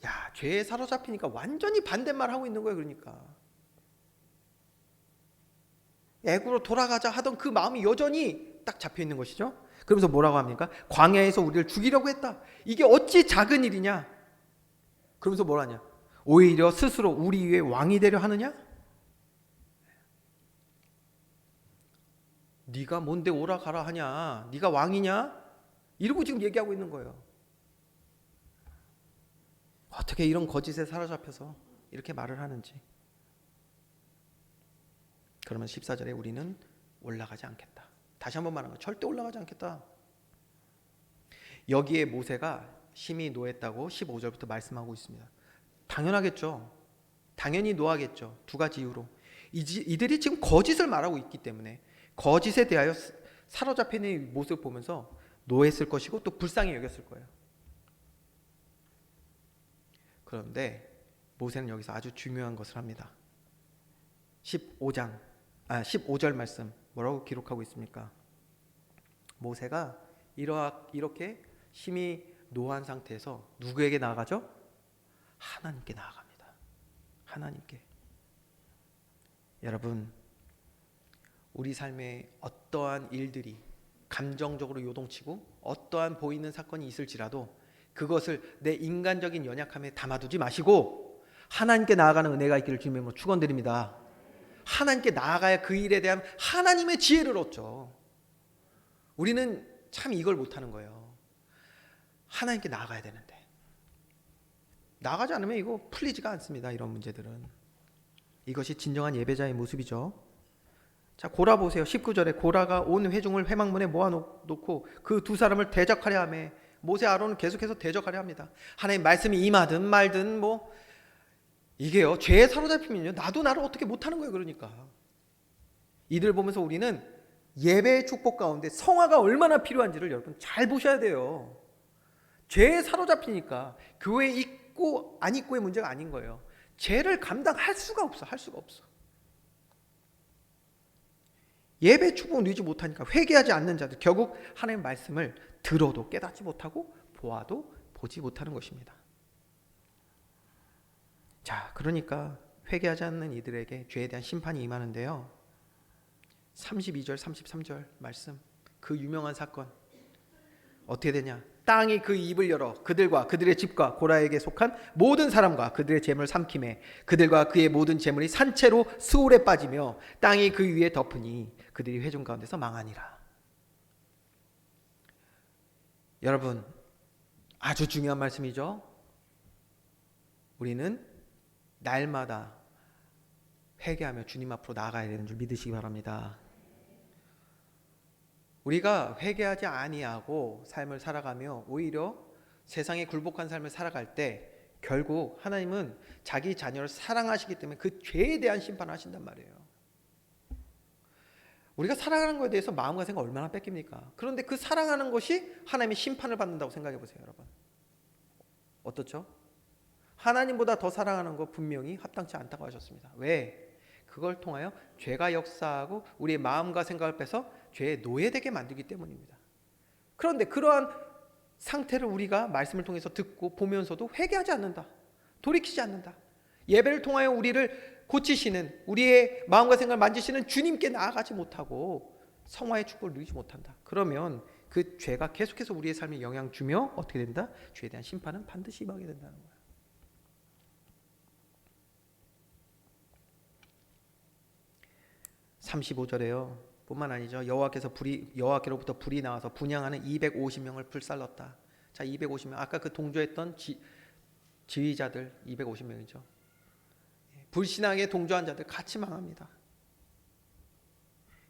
야, 죄에 사로잡히니까 완전히 반대말 하고 있는 거예요. 그러니까 애굽으로 돌아가자 하던 그 마음이 여전히 딱 잡혀 있는 것이죠. 그러면서 뭐라고 합니까? 광야에서 우리를 죽이려고 했다. 이게 어찌 작은 일이냐? 그러면서 뭐라냐? 오히려 스스로 우리 위에 왕이 되려 하느냐? 네가 뭔데 오라 가라 하냐? 네가 왕이냐? 이러고 지금 얘기하고 있는 거예요. 어떻게 이런 거짓에 사로잡혀서 이렇게 말을 하는지. 그러면 14절에 우리는 올라가지 않겠다. 다시 한번 말하는 거예요. 절대 올라가지 않겠다. 여기에 모세가 심히 노했다고 15절부터 말씀하고 있습니다. 당연하겠죠. 당연히 노하겠죠. 두 가지 이유로. 이들이 지금 거짓을 말하고 있기 때문에 거짓에 대하여 사로잡혀 있는 모습을 보면서 노했을 것이고 또 불쌍히 여겼을 거예요. 그런데 모세는 여기서 아주 중요한 것을 합니다. 15절 말씀 뭐라고 기록하고 있습니까? 모세가 이렇게 심히 노한 상태에서 누구에게 나아가죠? 하나님께 나아갑니다. 하나님께. 여러분, 우리 삶에 어떠한 일들이 감정적으로 요동치고 어떠한 보이는 사건이 있을지라도 그것을 내 인간적인 연약함에 담아두지 마시고 하나님께 나아가는 은혜가 있기를 주님으로 축원드립니다. 하나님께 나아가야 그 일에 대한 하나님의 지혜를 얻죠. 우리는 참 이걸 못하는 거예요. 하나님께 나아가야 되는데 나가지 않으면 이거 풀리지가 않습니다. 이런 문제들은. 이것이 진정한 예배자의 모습이죠. 자, 고라 보세요. 19절에 고라가 온 회중을 회막문에 모아놓고 그 두 사람을 대적하려 하며 모세 아론은 계속해서 대적하려 합니다. 하나님 말씀이 임하든 말든 뭐 이게요, 죄에 사로잡히면요 나도 나를 어떻게 못하는 거예요. 그러니까 이들 보면서 우리는 예배의 축복 가운데 성화가 얼마나 필요한지를 여러분 잘 보셔야 돼요. 죄에 사로잡히니까 교회에 있고 안 있고의 문제가 아닌 거예요. 죄를 감당할 수가 없어. 할 수가 없어. 예배 축복을 누리지 못하니까 회개하지 않는 자들 결국 하나님의 말씀을 들어도 깨닫지 못하고 보아도 보지 못하는 것입니다. 자, 그러니까 회개하지 않는 이들에게 죄에 대한 심판이 임하는데요. 32절 33절 말씀, 그 유명한 사건 어떻게 되냐? 땅이 그 입을 열어 그들과 그들의 집과 고라에게 속한 모든 사람과 그들의 재물을 삼키매 그들과 그의 모든 재물이 산채로 수울에 빠지며 땅이 그 위에 덮으니 그들이 회중 가운데서 망하니라. 여러분, 아주 중요한 말씀이죠. 우리는 날마다 회개하며 주님 앞으로 나아가야 되는 줄 믿으시기 바랍니다. 우리가 회개하지 아니하고 삶을 살아가며 오히려 세상에 굴복한 삶을 살아갈 때 결국 하나님은 자기 자녀를 사랑하시기 때문에 그 죄에 대한 심판을 하신단 말이에요. 우리가 사랑하는 것에 대해서 마음과 생각 얼마나 뺏깁니까? 그런데 그 사랑하는 것이 하나님의 심판을 받는다고 생각해 보세요. 여러분 어떻죠? 하나님보다 더 사랑하는 것 분명히 합당치 않다고 하셨습니다. 왜? 그걸 통하여 죄가 역사하고 우리의 마음과 생각을 빼서 죄의 노예되게 만들기 때문입니다. 그런데 그러한 상태를 우리가 말씀을 통해서 듣고 보면서도 회개하지 않는다. 돌이키지 않는다. 예배를 통하여 우리를 고치시는, 우리의 마음과 생각을 만지시는 주님께 나아가지 못하고 성화의 축복을 누리지 못한다. 그러면 그 죄가 계속해서 우리의 삶에 영향 주며 어떻게 된다? 죄에 대한 심판은 반드시 임하게 된다는 거예요. 35절에요. 뿐만 아니죠. 여호와께로부터 불이 나와서 분향하는 250명을 불살랐다. 자, 250명. 아까 그 동조했던 지휘자들 250명이죠. 불신앙에 동조한 자들 같이 망합니다.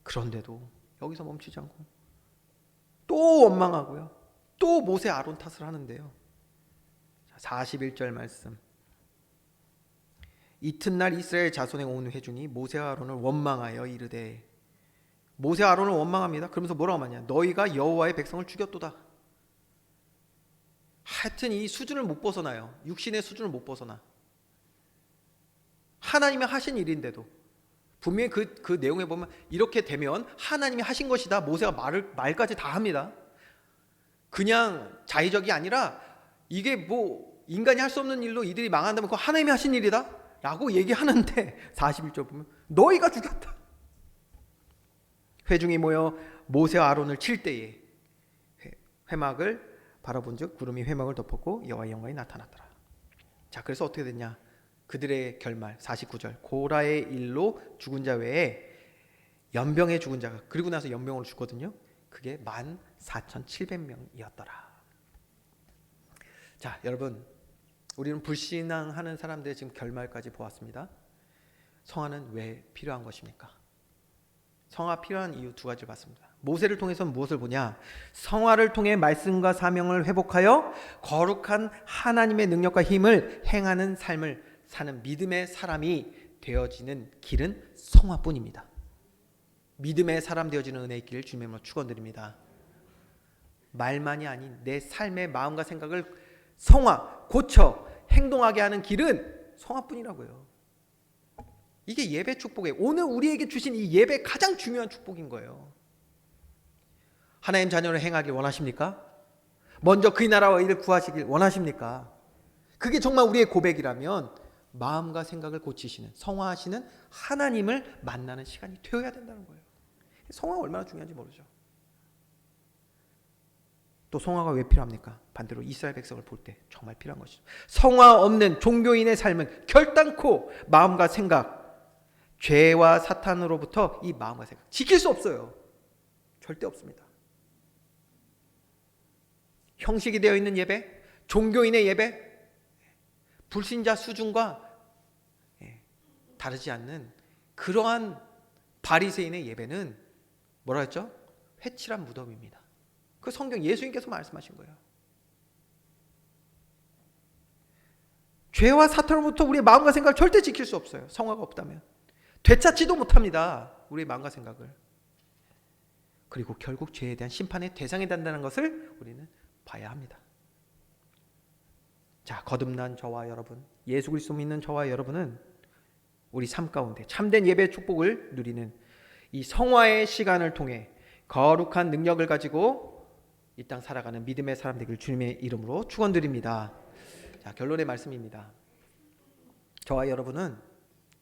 그런데도 여기서 멈추지 않고 또 원망하고요. 또 모세 아론 탓을 하는데요. 41절 말씀. 이튿날 이스라엘 자손의 온 회중이 모세와 아론을 원망하여 이르되, 모세 아론을 원망합니다. 그러면서 뭐라고 하냐? 너희가 여호와의 백성을 죽였도다. 하여튼 이 수준을 못 벗어나요. 육신의 수준을 못 벗어나. 하나님이 하신 일인데도 분명히 그 내용에 보면 이렇게 되면 하나님이 하신 것이다. 모세가 말까지 다 합니다. 그냥 자의적이 아니라 이게 뭐 인간이 할 수 없는 일로 이들이 망한다면 그거 하나님이 하신 일이다 라고 얘기하는데 41절 보면 너희가 죽였다. 회중이 모여 모세와 아론을 칠 때에 회막을 바라본즉 구름이 회막을 덮었고 여호와의 영광이 나타났더라. 자, 그래서 어떻게 됐냐? 그들의 결말 49절. 고라의 일로 죽은 자 외에 연병에 죽은 자가, 그리고 나서 연병으로 죽거든요. 그게 14,700명이었더라. 자, 여러분, 우리는 불신앙하는 사람들의 지금 결말까지 보았습니다. 성화는 왜 필요한 것입니까? 성화 필요한 이유 두 가지를 봤습니다. 모세를 통해서는 무엇을 보냐? 성화를 통해 말씀과 사명을 회복하여 거룩한 하나님의 능력과 힘을 행하는 삶을 사는 믿음의 사람이 되어지는 길은 성화뿐입니다. 믿음의 사람 되어지는 은혜의 길을 주님으로 축원드립니다. 말만이 아닌 내 삶의 마음과 생각을 성화, 고쳐 행동하게 하는 길은 성화뿐이라고요. 이게 예배 축복이에요. 오늘 우리에게 주신 이 예배 가장 중요한 축복인 거예요. 하나님 자녀를 행하길 원하십니까? 먼저 그의 나라와 의를 구하시길 원하십니까? 그게 정말 우리의 고백이라면 마음과 생각을 고치시는, 성화하시는 하나님을 만나는 시간이 되어야 된다는 거예요. 성화가 얼마나 중요한지 모르죠. 또 성화가 왜 필요합니까? 반대로 이스라엘 백성을 볼 때 정말 필요한 것이죠. 성화 없는 종교인의 삶은 결단코 마음과 생각, 죄와 사탄으로부터 이 마음과 생각 지킬 수 없어요. 절대 없습니다. 형식이 되어 있는 예배, 종교인의 예배, 불신자 수준과 다르지 않는 그러한 바리새인의 예배는 뭐라 했죠? 회칠한 무덤입니다. 그 성경 예수님께서 말씀하신 거예요. 죄와 사탄으로부터 우리의 마음과 생각을 절대 지킬 수 없어요. 성화가 없다면 되찾지도 못합니다. 우리의 마음과 생각을. 그리고 결국 죄에 대한 심판의 대상이 된다는 것을 우리는 봐야 합니다. 자, 거듭난 저와 여러분, 예수 그리스도 믿는 저와 여러분은 우리 삶 가운데 참된 예배의 축복을 누리는 이 성화의 시간을 통해 거룩한 능력을 가지고 이 땅 살아가는 믿음의 사람 되길 주님의 이름으로 축원드립니다. 자, 결론의 말씀입니다. 저와 여러분은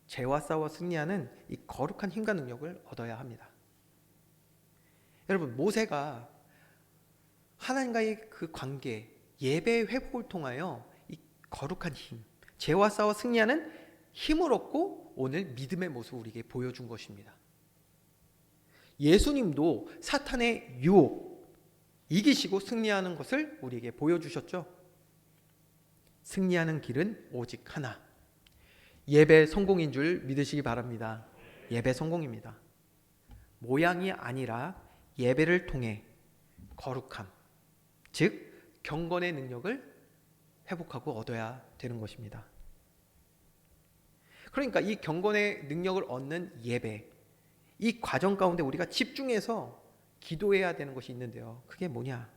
죄와 싸워 승리하는 이 거룩한 힘과 능력을 얻어야 합니다. 여러분, 모세가 하나님과의 그 관계, 예배의 회복을 통하여 이 거룩한 힘, 죄와 싸워 승리하는 힘을 얻고 오늘 믿음의 모습을 우리에게 보여준 것입니다. 예수님도 사탄의 유혹 이기시고 승리하는 것을 우리에게 보여주셨죠. 승리하는 길은 오직 하나, 예배 성공인 줄 믿으시기 바랍니다. 예배 성공입니다. 모양이 아니라 예배를 통해 거룩함, 즉 경건의 능력을 회복하고 얻어야 되는 것입니다. 그러니까 이 경건의 능력을 얻는 예배, 이 과정 가운데 우리가 집중해서 기도해야 되는 것이 있는데요. 그게 뭐냐?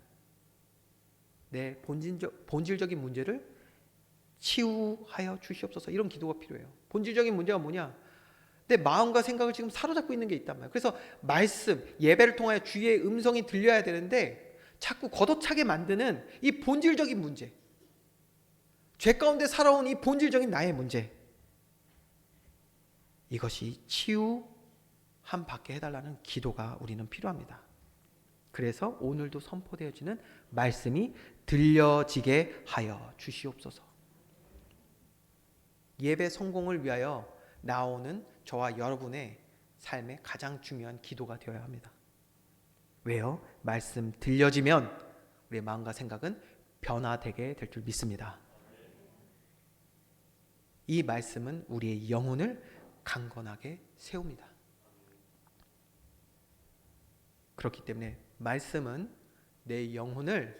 내 본질적인 문제를 치유하여 주시옵소서. 이런 기도가 필요해요. 본질적인 문제가 뭐냐? 내 마음과 생각을 지금 사로잡고 있는 게 있단 말이에요. 그래서 말씀, 예배를 통하여 주의 음성이 들려야 되는데 자꾸 걷어차게 만드는 이 본질적인 문제, 죄 가운데 살아온 이 본질적인 나의 문제, 이것이 치유함 받게 해달라는 기도가 우리는 필요합니다. 그래서 오늘도 선포되어지는 말씀이 들려지게 하여 주시옵소서. 예배 성공을 위하여 나오는 저와 여러분의 삶의 가장 중요한 기도가 되어야 합니다. 왜요? 말씀 들려지면 우리의 마음과 생각은 변화되게 될 줄 믿습니다. 이 말씀은 우리의 영혼을 강건하게 세웁니다. 그렇기 때문에 말씀은 내 영혼을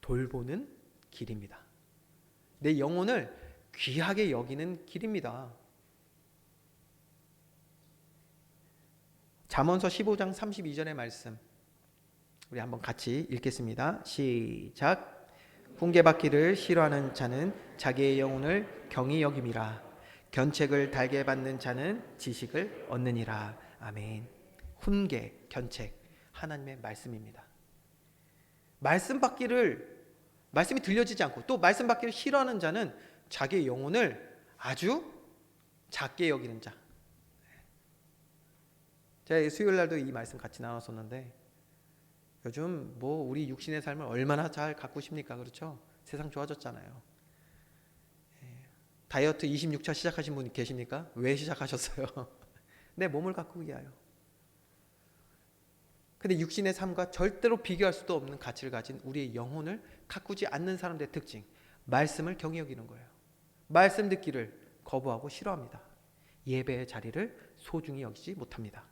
돌보는 길입니다. 내 영혼을 귀하게 여기는 길입니다. 잠언서 15장 32절의 말씀 우리 한번 같이 읽겠습니다. 시작. 훈계받기를 싫어하는 자는 자기의 영혼을 경히 여김이라. 견책을 달게 받는 자는 지식을 얻느니라. 아멘. 훈계, 견책, 하나님의 말씀입니다. 말씀이 들려지지 않고 또 말씀 받기를 싫어하는 자는 자기의 영혼을 아주 작게 여기는 자. 제가 수요일 날도 이 말씀 같이 나눴었는데 요즘 뭐 우리 육신의 삶을 얼마나 잘 가꾸십니까? 그렇죠? 세상 좋아졌잖아요. 다이어트 26차 시작하신 분 계십니까? 왜 시작하셨어요? 내 몸을 가꾸기 위하여. 근데 육신의 삶과 절대로 비교할 수도 없는 가치를 가진 우리의 영혼을 가꾸지 않는 사람들의 특징, 말씀을 경히 여기는 거예요. 말씀 듣기를 거부하고 싫어합니다. 예배의 자리를 소중히 여기지 못합니다.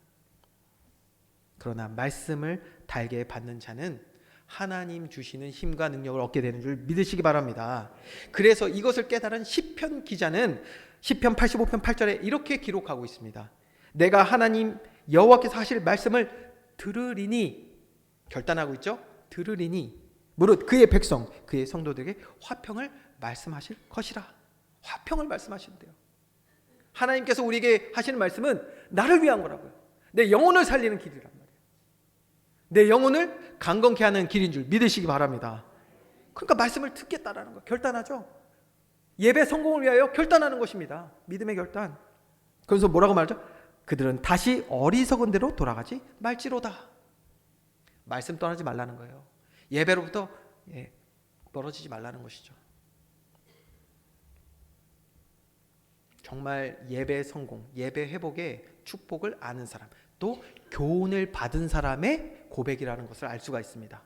그러나 말씀을 달게 받는 자는 하나님 주시는 힘과 능력을 얻게 되는 줄 믿으시기 바랍니다. 그래서 이것을 깨달은 시편 기자는 시편 85편 8절에 이렇게 기록하고 있습니다. 내가 하나님 여호와께서 하실 말씀을 들으리니, 결단하고 있죠? 들으리니 무릇 그의 백성 그의 성도들에게 화평을 말씀하실 것이라. 화평을 말씀하신대요. 하나님께서 우리에게 하시는 말씀은 나를 위한 거라고요. 내 영혼을 살리는 길이란 말이에요. 내 영혼을 강건케 하는 길인 줄 믿으시기 바랍니다. 그러니까 말씀을 듣겠다라는 거 결단하죠. 예배 성공을 위하여 결단하는 것입니다. 믿음의 결단. 그래서 뭐라고 말하죠? 그들은 다시 어리석은 대로 돌아가지 말지로다. 말씀 떠나지 말라는 거예요. 예배로부터 멀어지지 말라는 것이죠. 정말 예배 성공, 예배 회복의 축복을 아는 사람, 또 교훈을 받은 사람의 고백이라는 것을 알 수가 있습니다.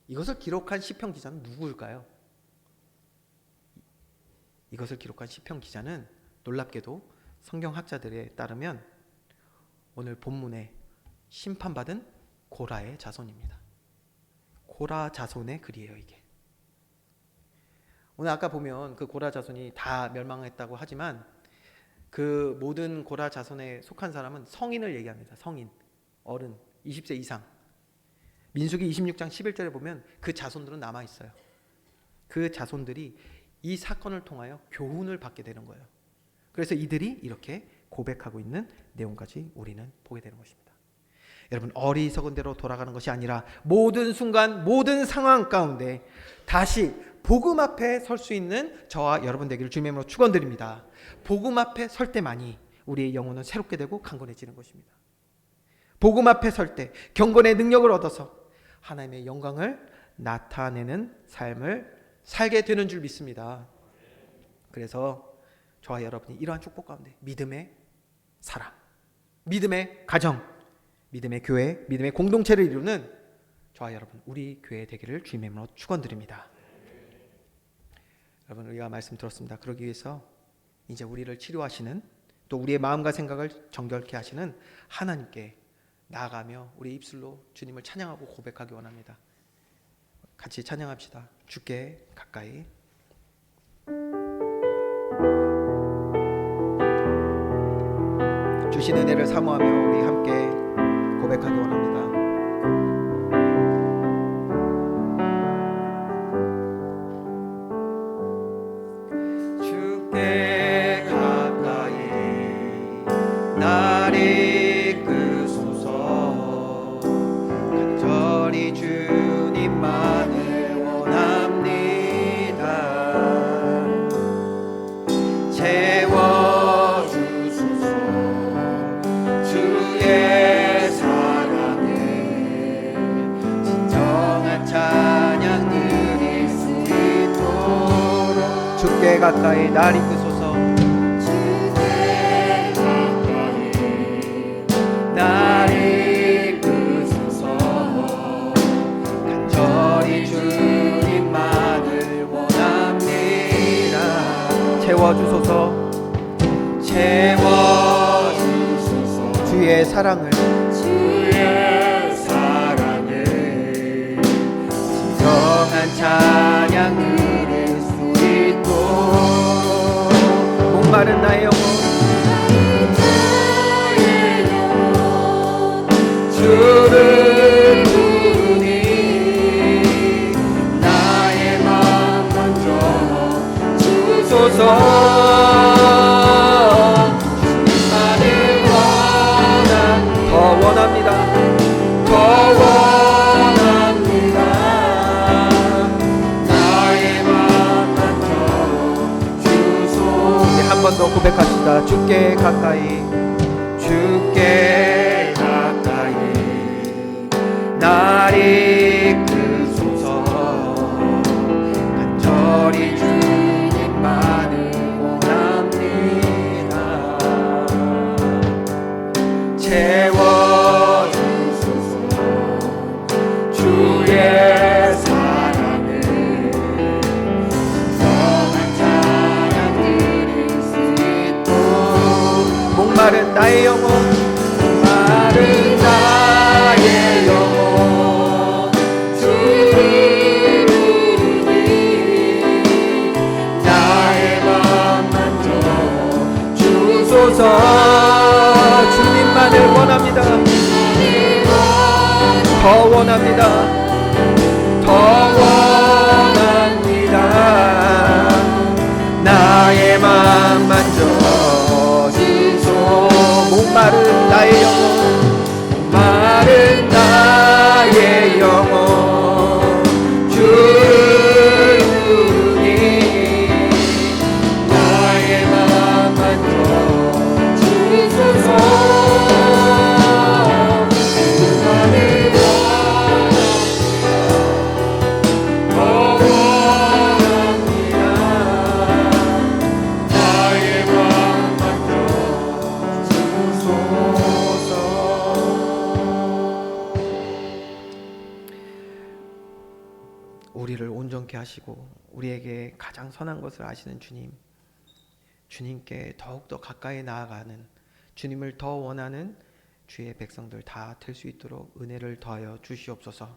이것을 기록한 시편 기자는 누구일까요? 이것을 기록한 시편 기자는 놀랍게도 성경학자들에 따르면 오늘 본문에 심판받은 고라의 자손입니다. 고라 자손의 글이에요, 이게. 오늘 아까 보면 그 고라 자손이 다 멸망했다고 하지만 그 모든 고라 자손에 속한 사람은 성인을 얘기합니다. 성인, 어른, 20세 이상. 민수기 26장 11절에 보면 그 자손들은 남아있어요. 그 자손들이 이 사건을 통하여 교훈을 받게 되는 거예요. 그래서 이들이 이렇게 고백하고 있는 내용까지 우리는 보게 되는 것입니다. 여러분, 어리석은 대로 돌아가는 것이 아니라 모든 순간 모든 상황 가운데 다시 복음 앞에 설 수 있는 저와 여러분 되기를 주님의 이름으로 축원드립니다. 복음 앞에 설 때만이 우리의 영혼은 새롭게 되고 강건해지는 것입니다. 복음 앞에 설 때 경건의 능력을 얻어서 하나님의 영광을 나타내는 삶을 살게 되는 줄 믿습니다. 그래서 저와 여러분이 이러한 축복 가운데 믿음의 사람, 믿음의 가정, 믿음의 교회, 믿음의 공동체를 이루는 저와 여러분, 우리 교회 되기를 주님의 이름으로 축원드립니다. 여러분, 우리가 말씀 들었습니다. 그러기 위해서 이제 우리를 치료하시는, 또 우리의 마음과 생각을 정결케 하시는 하나님께 나아가며 우리 입술로 주님을 찬양하고 고백하기 원합니다. 같이 찬양합시다. 주께 가까이. 주신 은혜를 사모하며 우리 함께 고백하기 원합니다. 주께 가까이 날 이끄소서. 간절히 주님만을 원합니다. 채워주소서. 주의 사랑을 진정한 찬양 드릴 수 있도록 주께 가까이 날 이끄소서. 주께 가까이 날 이끄소서. 간절히 주님만을 원합니다. 채워주소서. 채워주소서. 주의 사랑을 동안 찬양 드릴 수 있도록 목마른 나의 영혼 주를 부르니 나의 맘 먼저 주소서 주님만을 더 원합니다. 더 원합니다. 나의 맘 먼저 주소서. 이제 한 번 더 고백합시다. 주께 가까이 주께 가까이 날 이끄소서. 간절히 주님만을 원합니다. 채워주소서. 주의 사랑을 진정한 찬양 드릴 수 있도록 목마른 나의 영혼 목마른 나의 영혼 주를 부르니 나의 맘 만져 주소서. 주님만을 원합니다. 더 원합니다. 더 원합니다. 나의 맘 만져 주소. 목마른 나의 영혼 목마른 나의 영혼 주를 부르니 나의 맘 만져 주소서. 우리를 온전케 하시고 우리에게 가장 선한 것을 아시는 주님, 주님께 더욱더 가까이 나아가는, 주님을 더 원하는 주의 백성들 다 될 수 있도록 은혜를 더하여 주시옵소서.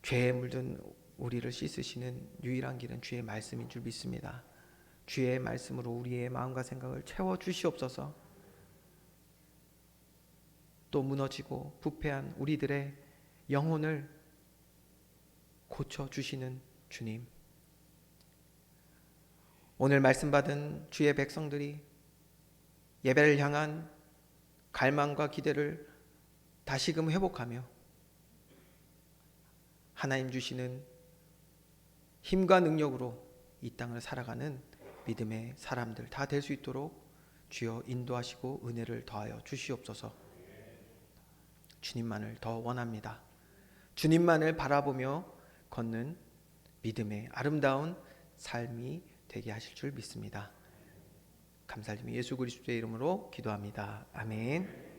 죄에 물든 우리를 씻으시는 유일한 길은 주의 말씀인 줄 믿습니다. 주의 말씀으로 우리의 마음과 생각을 채워 주시옵소서. 또 무너지고 부패한 우리들의 영혼을 고쳐주시는 주님, 오늘 말씀 받은 주의 백성들이 예배를 향한 갈망과 기대를 다시금 회복하며 하나님 주시는 힘과 능력으로 이 땅을 살아가는 믿음의 사람들 다 될 수 있도록 주여 인도하시고 은혜를 더하여 주시옵소서. 주님만을 더 원합니다. 주님만을 바라보며 걷는 믿음의 아름다운 삶이 되게 하실 줄 믿습니다. 감사드리며 예수 그리스도의 이름으로 기도합니다. 아멘.